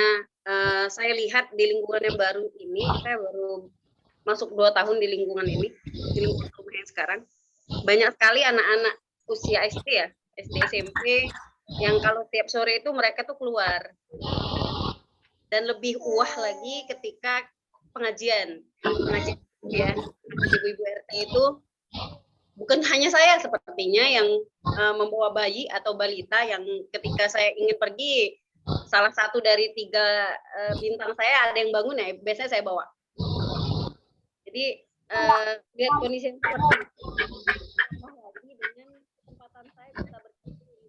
saya lihat di lingkungan yang baru ini, saya baru masuk 2 tahun di lingkungan ini, di lingkungan rumah yang sekarang. Banyak sekali anak-anak usia SD ya, SD SMP, yang kalau tiap sore itu mereka tuh keluar. Dan lebih lagi ketika pengajian ya, ibu-ibu RT itu bukan hanya saya sepertinya yang membawa bayi atau balita yang ketika saya ingin pergi, salah satu dari 3 bintang saya ada yang bangun ya, biasanya saya bawa. Jadi lihat kondisi seperti lagi dengan kesempatan saya bisa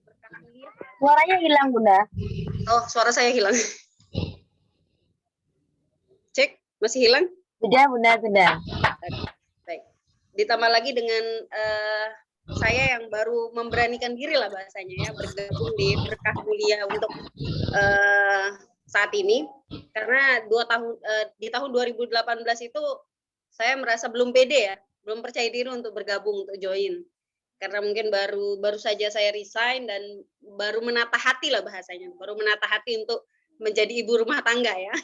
berkah mulia. Suaranya hilang Bunda. Oh, suara saya hilang. Cek, masih hilang? Sudah Bunda, sudah. Baik. Ditambah lagi dengan saya yang baru memberanikan diri lah bahasanya ya, bergabung di Berkah Mulia untuk saat ini, karena di tahun 2018 itu saya merasa belum pede ya, belum percaya diri untuk bergabung, untuk join, karena mungkin baru saja saya resign dan baru menata hati lah bahasanya, baru menata hati untuk menjadi ibu rumah tangga ya.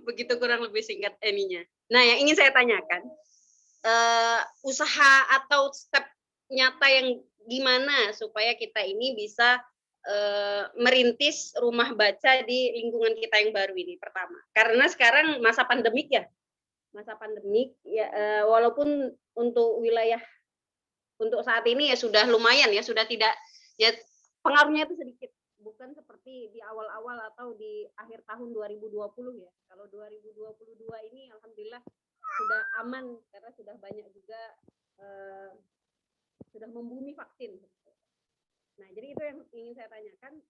Begitu kurang lebih singkat ininya. Nah, yang ingin saya tanyakan, usaha atau step nyata yang gimana supaya kita ini bisa merintis rumah baca di lingkungan kita yang baru ini, pertama. Karena sekarang masa pandemik ya, walaupun untuk wilayah untuk saat ini ya sudah lumayan ya, sudah tidak ya, pengaruhnya itu sedikit, bukan seperti di awal-awal atau di akhir tahun 2020 ya. Kalau 2022 ini alhamdulillah sudah aman karena sudah banyak juga sudah membumi vaksin. Nah, jadi itu yang ingin saya tanyakan,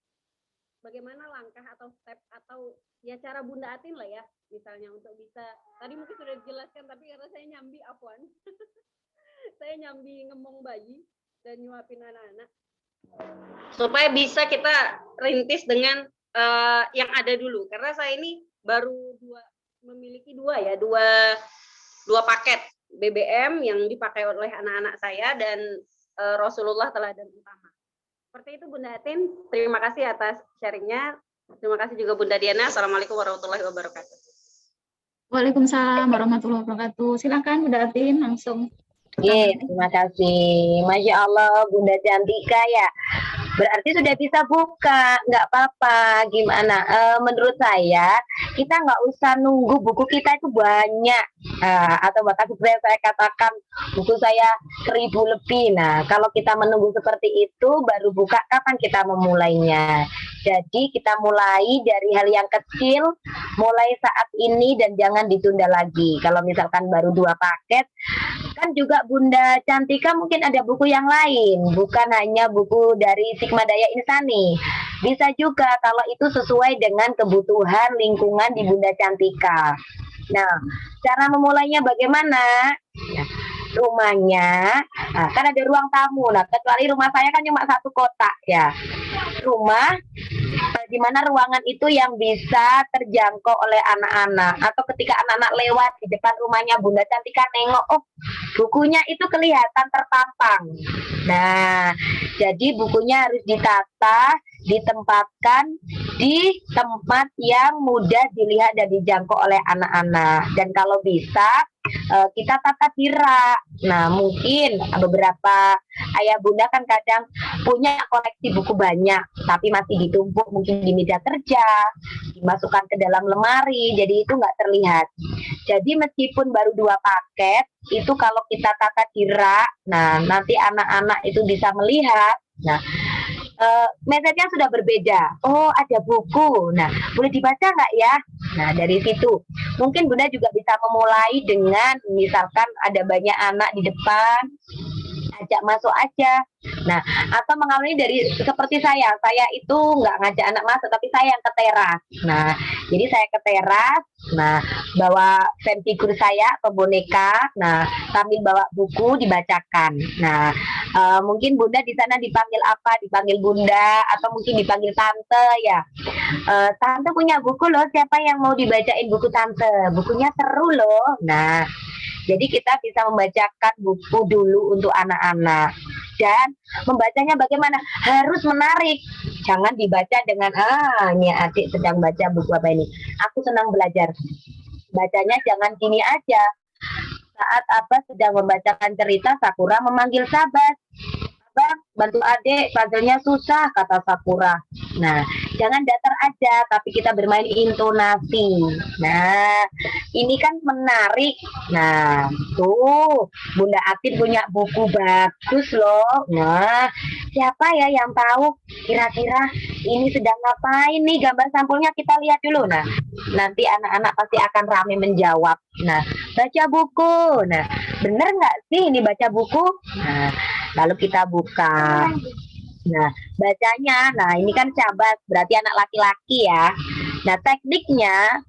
bagaimana langkah atau step atau ya cara Bunda Atin lah ya, misalnya untuk bisa, tadi mungkin sudah dijelaskan tapi karena saya nyambi afwan, saya nyambi ngomong bayi dan nyuapin anak-anak, supaya bisa kita rintis dengan yang ada dulu, karena saya ini baru memiliki dua paket BBM yang dipakai oleh anak-anak saya dan Rasulullah Teladan Utama. Seperti itu Bunda Atin, terima kasih atas sharingnya. Terima kasih juga Bunda Diana. Assalamualaikum warahmatullahi wabarakatuh. Waalaikumsalam warahmatullahi wabarakatuh. Silakan Bunda Atin langsung. Terima kasih. Masya Allah Bunda Cantika ya. berarti sudah bisa buka, nggak apa-apa. Gimana? Menurut saya kita nggak usah nunggu buku kita itu banyak, atau bahkan seperti yang saya katakan buku saya 1000 lebih. Nah, kalau kita menunggu seperti itu baru buka, kapan kita memulainya? Jadi kita mulai dari hal yang kecil, mulai saat ini dan jangan ditunda lagi. Kalau misalkan baru 2 paket, kan juga Bunda Cantika mungkin ada buku yang lain, bukan hanya buku dari Sigma Daya Insani. Bisa juga kalau itu sesuai dengan kebutuhan lingkungan di Bunda Cantika. Nah, cara memulainya bagaimana? Ya, rumahnya, kan ada ruang tamu. Nah, kecuali rumah saya kan cuma 1 kotak ya. Rumah di mana ruangan itu yang bisa terjangkau oleh anak-anak, atau ketika anak-anak lewat di depan rumahnya Bunda Cantika nengok, oh bukunya itu kelihatan terpampang. Nah, jadi bukunya harus ditata, ditempatkan di tempat yang mudah dilihat dan dijangkau oleh anak-anak. Dan kalau bisa kita tata di rak. Nah, mungkin beberapa ayah bunda kan kadang punya koleksi buku banyak, tapi masih ditumpuk mungkin di meja kerja, dimasukkan ke dalam lemari, jadi itu nggak terlihat. Jadi meskipun baru 2 paket, itu kalau kita tata di rak, nah nanti anak-anak itu bisa melihat. Nah, message-nya sudah berbeda. Oh, ada buku. Nah, boleh dibaca nggak ya? Nah, dari situ mungkin Bunda juga bisa memulai dengan misalkan ada banyak anak di depan, ajak masuk aja. Nah, atau mengawali dari seperti saya itu nggak ngajak anak masuk, tapi saya yang ke teras. Nah, jadi saya ke teras, nah bawa fan figur saya atau boneka, nah sambil bawa buku dibacakan. Nah, mungkin Bunda di sana dipanggil apa? Dipanggil Bunda atau mungkin dipanggil Tante ya. Tante punya buku loh, siapa yang mau dibacain buku Tante? Bukunya seru loh. Nah, jadi kita bisa membacakan buku dulu untuk anak-anak. Dan membacanya bagaimana? Harus menarik. Jangan dibaca dengan, ini adik sedang baca buku apa ini. Aku senang belajar. Bacanya jangan gini aja. Saat Abah sedang membacakan cerita, Sakura memanggil Sabat. Bang, bantu adik, puzzle-nya susah, kata Sakura. Nah, jangan datar aja, tapi kita bermain intonasi. Nah, ini kan menarik. Nah, tuh, Bunda Atin punya buku bagus loh. Nah, siapa ya yang tahu kira-kira ini sedang ngapain nih? Gambar sampulnya kita lihat dulu. Nah, nanti anak-anak pasti akan ramai menjawab. Nah, baca buku. Nah, bener nggak sih ini baca buku? Nah, lalu kita buka. Nah, bacanya, nah ini kan Sabat, berarti anak laki-laki ya. Nah, tekniknya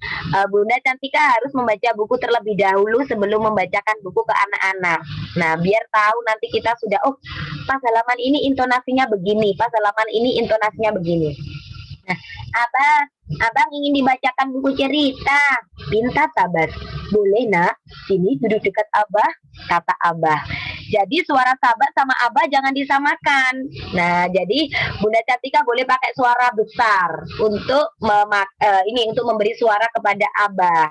Bunda Cantika harus membaca buku terlebih dahulu sebelum membacakan buku ke anak-anak. Nah, biar tahu nanti kita sudah, oh pas halaman ini intonasinya begini, pas halaman ini intonasinya begini. Nah, Abang ingin dibacakan buku cerita. Pinta Sabat. Boleh nak, sini duduk dekat Abah, kata Abah. Jadi suara Sabat sama Abah jangan disamakan. Nah, jadi Bunda Cantika boleh pakai suara besar untuk untuk memberi suara kepada Abah.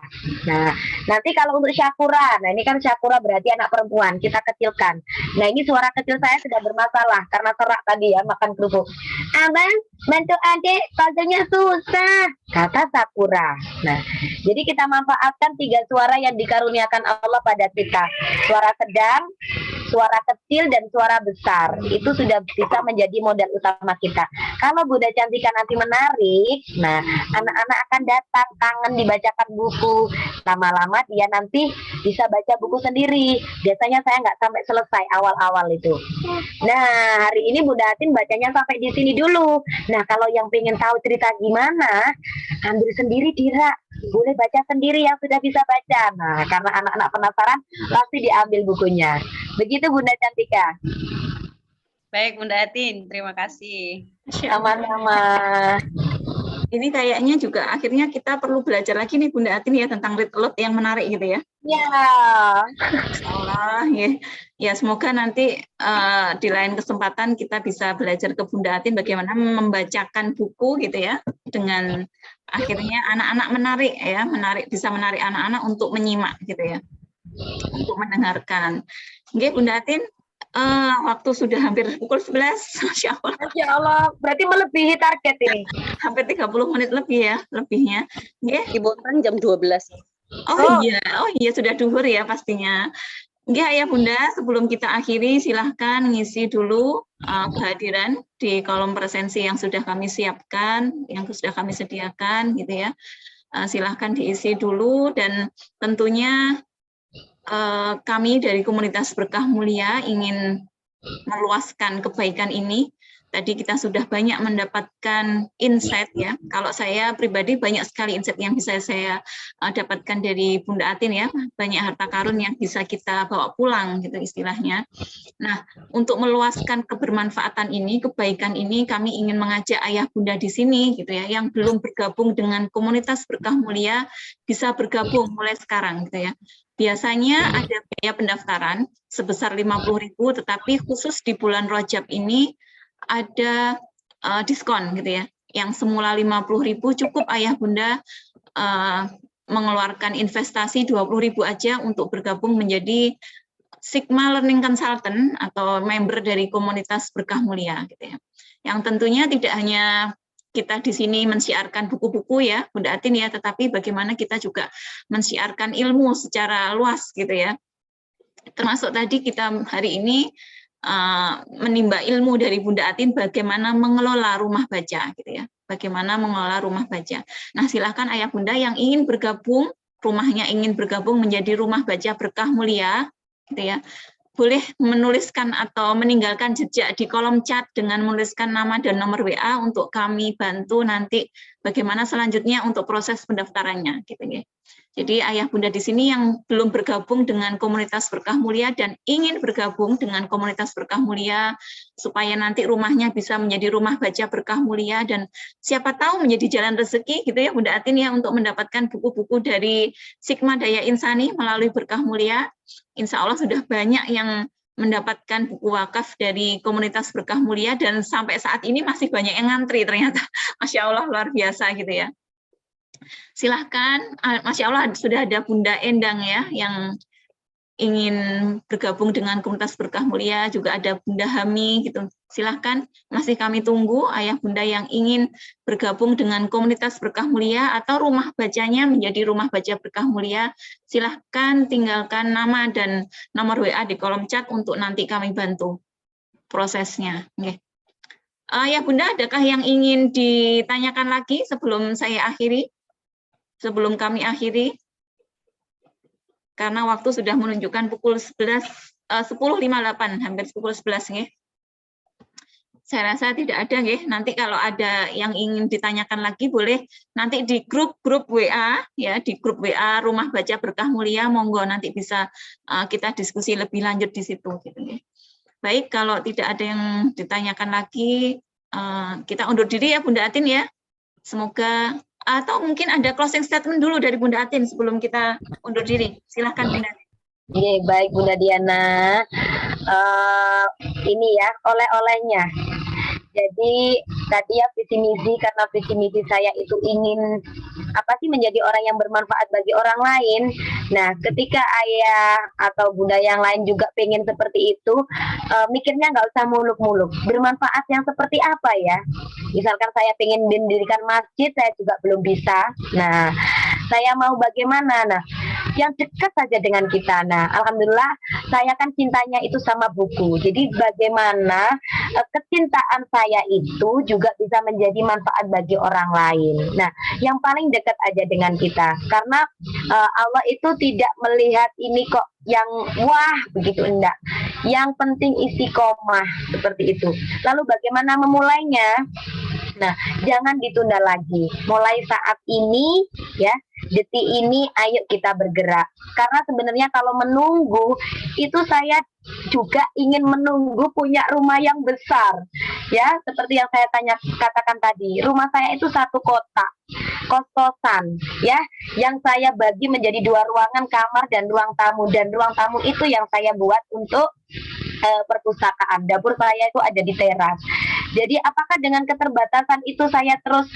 Nah, nanti kalau untuk Syakura, nah ini kan Syakura berarti anak perempuan, kita kecilkan. Nah, ini suara kecil saya sudah bermasalah karena serak tadi ya makan kerupuk. Abang, bantu adik, puzzle-nya susah, kata Sakura. Nah, jadi kita manfaatkan 3 suara yang dikaruniakan Allah pada kita. Suara sedang, suara kecil, dan suara besar. Itu sudah bisa menjadi modal utama kita. Kalau Bunda Cantika nanti menarik, nah anak-anak akan datang, kangen dibacakan buku. Lama-lama dia nanti bisa baca buku sendiri. Biasanya saya nggak sampai selesai awal-awal itu. Nah, hari ini Bunda Atin bacanya sampai di sini dulu. Nah, kalau yang pengen tahu cerita gimana, ambil sendiri di rak. Boleh baca sendiri yang sudah bisa baca. Nah, karena anak-anak penasaran, pasti diambil bukunya. Begitu Bunda Cantika. Baik Bunda Atin, terima kasih. Sama-sama. Ini kayaknya juga akhirnya kita perlu belajar lagi nih Bunda Atin ya tentang read aloud yang menarik gitu ya. Ya. Insyaallah ya. Ya semoga nanti di lain kesempatan kita bisa belajar ke Bunda Atin bagaimana membacakan buku gitu ya, dengan akhirnya anak-anak menarik ya, bisa menarik anak-anak untuk menyimak gitu ya, untuk mendengarkan. Oke Bunda Atin, Waktu sudah hampir pukul 11, Masya Allah. Masya Allah, berarti melebihi target ini. Hampir 30 menit lebih ya, lebihnya. Nggih. Kibotan jam 12. Oh iya, sudah duhur ya pastinya. Ya, ya Bunda, sebelum kita akhiri, silahkan ngisi dulu kehadiran di kolom presensi yang sudah kami siapkan, yang sudah kami sediakan, gitu ya. Silahkan diisi dulu, dan tentunya kami dari komunitas Berkah Mulia ingin meluaskan kebaikan ini. Tadi kita sudah banyak mendapatkan insight ya. Kalau saya pribadi banyak sekali insight yang bisa saya dapatkan dari Bunda Atin ya. Banyak harta karun yang bisa kita bawa pulang gitu istilahnya. Nah, untuk meluaskan kebermanfaatan ini, kebaikan ini, kami ingin mengajak ayah bunda di sini gitu ya, yang belum bergabung dengan komunitas Berkah Mulia bisa bergabung mulai sekarang gitu ya. Biasanya ada biaya pendaftaran sebesar 50.000, tetapi khusus di bulan Rajab ini ada diskon gitu ya. Yang semula 50.000 cukup ayah bunda mengeluarkan investasi 20.000 aja untuk bergabung menjadi Sigma Learning Consultant atau member dari komunitas Berkah Mulia gitu ya. Yang tentunya tidak hanya kita di sini mensiarkan buku-buku ya Bunda Atin ya, tetapi bagaimana kita juga mensiarkan ilmu secara luas gitu ya. Termasuk tadi kita hari ini menimba ilmu dari Bunda Atin bagaimana mengelola rumah baca gitu ya. Bagaimana mengelola rumah baca. Nah, silakan ayah bunda yang ingin bergabung, rumahnya ingin bergabung menjadi rumah baca Berkah Mulia gitu ya. Boleh menuliskan atau meninggalkan jejak di kolom chat dengan menuliskan nama dan nomor WA untuk kami bantu nanti bagaimana selanjutnya untuk proses pendaftarannya gitu ya. Jadi ayah bunda di sini yang belum bergabung dengan komunitas Berkah Mulia dan ingin bergabung dengan komunitas Berkah Mulia supaya nanti rumahnya bisa menjadi rumah baca Berkah Mulia dan siapa tahu menjadi jalan rezeki gitu ya Bunda Atin ya untuk mendapatkan buku-buku dari Sigma Daya Insani melalui Berkah Mulia. Insya Allah sudah banyak yang mendapatkan buku wakaf dari komunitas Berkah Mulia dan sampai saat ini masih banyak yang ngantri ternyata. Masya Allah luar biasa gitu ya. Silahkan, Masya Allah sudah ada Bunda Endang ya yang ingin bergabung dengan komunitas Berkah Mulia, juga ada Bunda Hami gitu. Silahkan, masih kami tunggu ayah bunda yang ingin bergabung dengan komunitas Berkah Mulia atau rumah bacanya menjadi rumah baca Berkah Mulia. Silahkan tinggalkan nama dan nomor WA di kolom chat untuk nanti kami bantu prosesnya. Okay. Ayah bunda, adakah yang ingin ditanyakan lagi sebelum saya akhiri? Sebelum kami akhiri, karena waktu sudah menunjukkan pukul 10.58, hampir pukul 11 nggih. Saya rasa tidak ada nggih. Nanti kalau ada yang ingin ditanyakan lagi boleh nanti di grup WA ya, di grup WA Rumah Baca Berkah Mulia, monggo nanti bisa kita diskusi lebih lanjut di situ gitu nggih. Baik, kalau tidak ada yang ditanyakan lagi, kita undur diri ya Bunda Atin ya. Semoga, atau mungkin ada closing statement dulu dari Bunda Atin sebelum kita undur diri. Silahkan Bunda. Oke, baik Bunda Diana. Ini ya oleh-olehnya. Jadi tadi ya visi misi, karena visi misi saya itu ingin menjadi orang yang bermanfaat bagi orang lain. Nah, ketika ayah atau bunda yang lain juga pengen seperti itu, mikirnya nggak usah muluk-muluk. Bermanfaat yang seperti apa ya? Misalkan saya pengen mendirikan masjid, saya juga belum bisa. Nah, saya mau bagaimana? Nah, yang dekat saja dengan kita. Nah, alhamdulillah saya kan cintanya itu sama buku. Jadi bagaimana kecintaan saya itu juga bisa menjadi manfaat bagi orang lain. Nah, yang paling dekat aja dengan kita. Karena Allah itu tidak melihat ini kok yang wah begitu, enggak. Yang penting istiqomah seperti itu. Lalu bagaimana memulainya? Nah, jangan ditunda lagi. Mulai saat ini ya, detik ini ayo kita bergerak. Karena sebenarnya kalau menunggu itu saya juga ingin menunggu punya rumah yang besar. Ya, seperti yang saya katakan tadi, rumah saya itu satu kotak, kos-kosan ya, yang saya bagi menjadi 2 ruangan, kamar dan ruang tamu, dan ruang tamu itu yang saya buat untuk perpustakaan. Dapur saya itu ada di teras. Jadi apakah dengan keterbatasan itu saya terus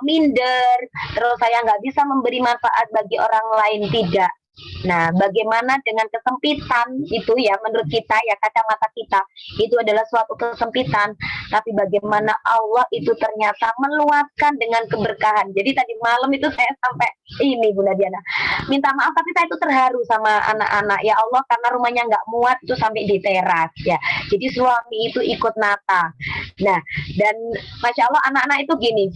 minder, terus saya nggak bisa memberi manfaat bagi orang lain? Tidak. Nah, bagaimana dengan kesempitan itu ya menurut kita ya kacamata kita itu adalah suatu kesempitan, tapi bagaimana Allah itu ternyata meluaskan dengan keberkahan. Jadi tadi malam itu saya sampai ini Bunda Diana minta maaf, tapi saya itu terharu sama anak-anak ya Allah karena rumahnya nggak muat itu sampai di teras ya. Jadi suami itu ikut nata. Nah, dan Masya Allah anak-anak itu gini,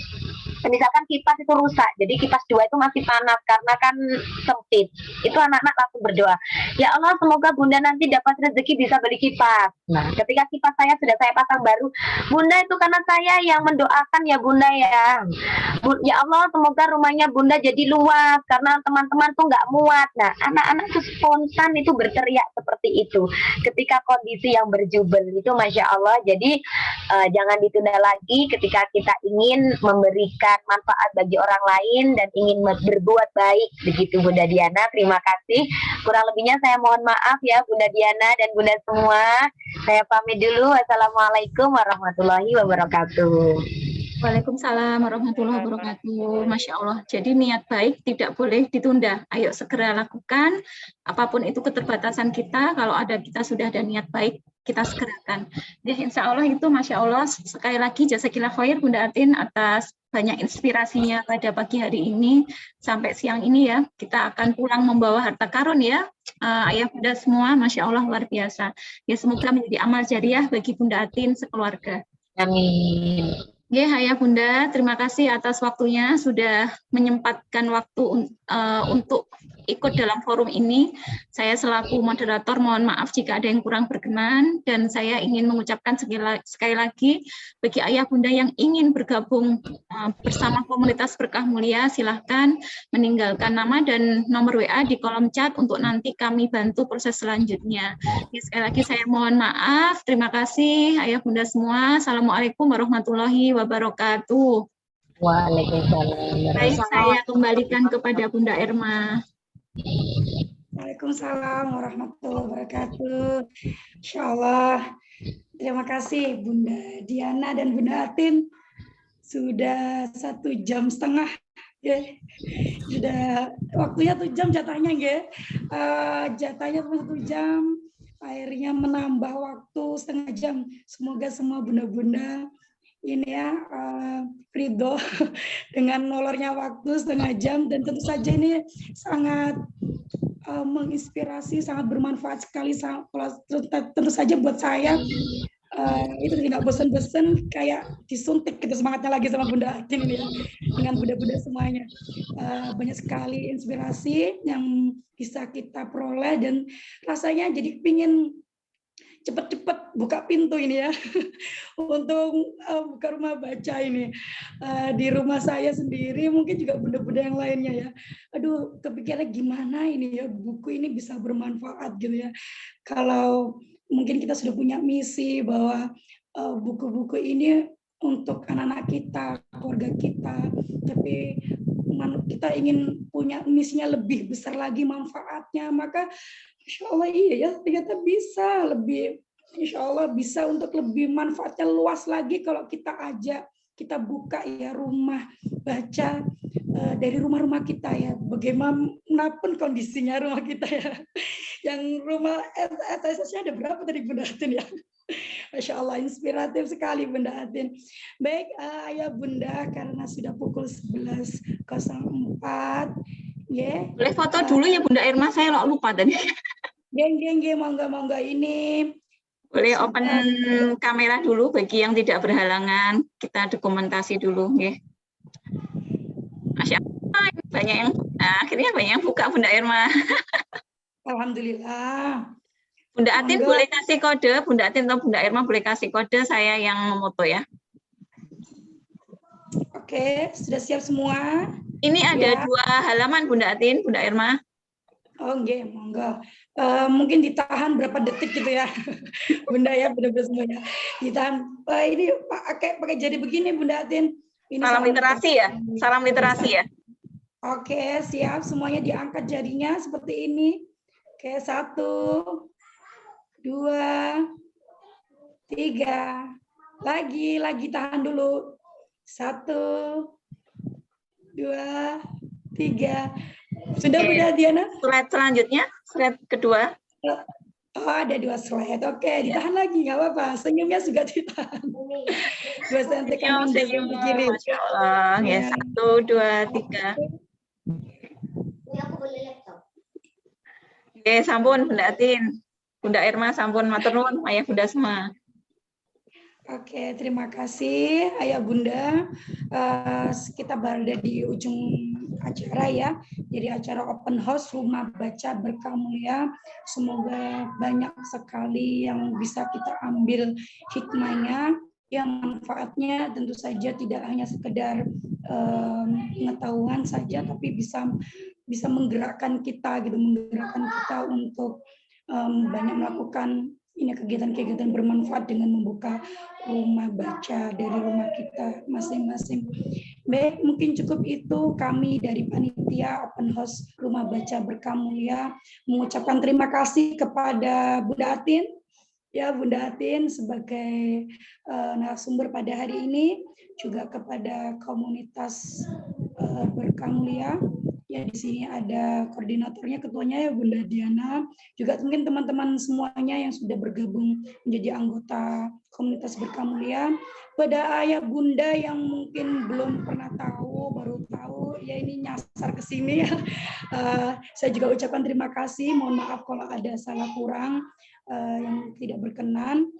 misalkan kipas itu rusak, jadi kipas 2 itu masih panas karena kan sempit, itu anak-anak langsung berdoa, ya Allah semoga Bunda nanti dapat rezeki bisa beli kipas. Nah ketika kipas saya sudah saya pasang baru, Bunda itu karena saya yang mendoakan ya Bunda ya, ya Allah semoga rumahnya Bunda jadi luas karena teman-teman tuh nggak muat. Nah anak-anak tuh spontan itu berteriak seperti itu ketika kondisi yang berjubel itu Masya Allah. Jadi jangan ditunda lagi ketika kita ingin memberikan manfaat bagi orang lain dan ingin berbuat baik, begitu Bunda Diana. Terima kasih, kurang lebihnya saya mohon maaf ya Bunda Diana dan Bunda semua. Saya pamit dulu. Wassalamualaikum warahmatullahi wabarakatuh. Waalaikumsalam warahmatullahi wabarakatuh. Masya Allah. Jadi niat baik tidak boleh ditunda. Ayo segera lakukan. Apapun itu keterbatasan kita, kalau ada kita sudah ada niat baik, kita segerakan. Jadi insya Allah itu Masya Allah. Sekali lagi jazakillah khair Bunda Atin atas banyak inspirasinya pada pagi hari ini. Sampai siang ini ya, kita akan pulang membawa harta karun ya. Ayah Bunda semua, Masya Allah luar biasa. Ya semoga menjadi amal jariah bagi Bunda Atin sekeluarga. Amin. Ya, Ayah Bunda, terima kasih atas waktunya sudah menyempatkan waktu untuk ikut dalam forum ini. Saya selaku moderator mohon maaf jika ada yang kurang berkenan, dan saya ingin mengucapkan sekali lagi bagi Ayah Bunda yang ingin bergabung bersama komunitas Berkah Mulia, silahkan meninggalkan nama dan nomor WA di kolom chat untuk nanti kami bantu proses selanjutnya. Ya, sekali lagi saya mohon maaf. Terima kasih Ayah Bunda semua. Assalamualaikum warahmatullahi wabarakatuh. Waalaikumsalam. Baik, saya kembalikan kepada Bunda Irma. Waalaikumsalam warahmatullahi wabarakatuh. Insyaallah. Terima kasih Bunda Diana dan Bunda Atin. Sudah 1,5 jam ya. Sudah waktunya 1 jam jatahnya ya. Jatahnya 1 jam. Akhirnya menambah waktu 1/2 jam. Semoga semua bunda-bunda ini ya ridho dengan molornya waktu 1/2 jam, dan tentu saja ini sangat menginspirasi, sangat bermanfaat sekali. Tentu saja buat saya itu tidak bosan-bosan, kayak disuntik gitu semangatnya lagi sama Bunda Atin ini ya, dengan bunda-bunda semuanya. Banyak sekali inspirasi yang bisa kita peroleh, dan rasanya jadi pingin cepat-cepat buka pintu ini ya untuk buka rumah baca ini di rumah saya sendiri, mungkin juga bunda-bunda yang lainnya ya. Aduh, kepikirannya gimana ini ya, buku ini bisa bermanfaat gitu ya. Kalau mungkin kita sudah punya misi bahwa buku-buku ini untuk anak-anak kita, keluarga kita, tapi kita ingin punya misinya lebih besar lagi manfaatnya, maka Insya Allah iya ya, ternyata bisa lebih, Insya Allah bisa untuk lebih manfaatnya luas lagi kalau kita ajak, kita buka ya rumah baca dari rumah-rumah kita ya, bagaimanapun kondisinya rumah kita ya. Yang rumah SSS-nya ada berapa tadi Bunda Atin ya? Masya Allah, inspiratif sekali Bunda Atin. Baik, Ayah Bunda, karena sudah pukul 11.04, ya. Boleh foto dulu ya Bunda Irma, saya lupa tadi. Geng, monggo ini. Boleh open kamera dulu bagi yang tidak berhalangan. Kita dokumentasi dulu, ya. Masya Allah, banyak yang akhirnya banyak yang buka Bunda Irma. Alhamdulillah. Bunda Atin monggo. Boleh kasih kode, Bunda Atin atau Bunda Irma boleh kasih kode, saya yang memoto ya. Oke, sudah siap semua? Ini ada 2 halaman Bunda Atin, Bunda Irma. Oh, nggih, monggo. Mungkin ditahan berapa detik gitu ya, Bunda ya, benar-benar semuanya. Ditahan. Ini pakai jadi begini, Bunda Atin. Ini salam literasi ya, salam literasi ya. Oke, siap. Semuanya diangkat jadinya seperti ini. Oke, 1, 2, 3. Lagi tahan dulu. 1, 2, 3. Sudah Oke. Bunda Diana? Slide selanjutnya, slide kedua. Oh, ada 2 slide. Oke, ditahan lagi, nggak apa-apa. Senyumnya juga ditahan. 2 slide kanan, 2 Senyum, slide kiri. Masya Allah. Ya, Ya. 1, 2, 3. Oke, sampun Bunda Atin. Bunda Irma sampun matur nuwun, ayah Bunda semua. Oke, terima kasih Ayah Bunda. Kita berada di ujung acara ya. Jadi acara open house Rumah Baca Berkah Mulia. Semoga banyak sekali yang bisa kita ambil hikmahnya, yang manfaatnya tentu saja tidak hanya sekedar pengetahuan saja, tapi bisa menggerakkan kita gitu, menggerakkan kita untuk banyak melakukan ini kegiatan-kegiatan bermanfaat dengan membuka rumah baca dari rumah kita masing-masing. Baik, mungkin cukup itu kami dari panitia open house Rumah Baca Berkah Mulia mengucapkan terima kasih kepada Bunda Atin, ya Bunda Atin sebagai narasumber pada hari ini, juga kepada komunitas Berkah Mulia. Ya, di sini ada koordinatornya, ketuanya ya Bunda Diana, juga mungkin teman-teman semuanya yang sudah bergabung menjadi anggota komunitas Berkah Mulia. Pada ayah bunda yang mungkin belum pernah tahu, baru tahu, ya ini nyasar ke sini ya. Saya juga ucapkan terima kasih, mohon maaf kalau ada salah kurang yang tidak berkenan.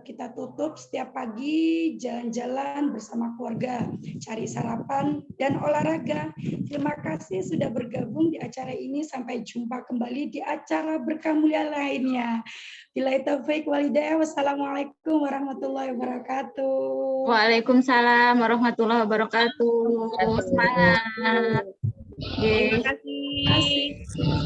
Kita tutup setiap pagi jalan-jalan bersama keluarga, cari sarapan dan olahraga. Terima kasih sudah bergabung di acara ini. Sampai jumpa kembali di acara Berkah Mulia lainnya. Billahi taufik wal hidayah. Wassalamualaikum warahmatullahi wabarakatuh. Waalaikumsalam warahmatullahi wabarakatuh. Semangat. Terima kasih.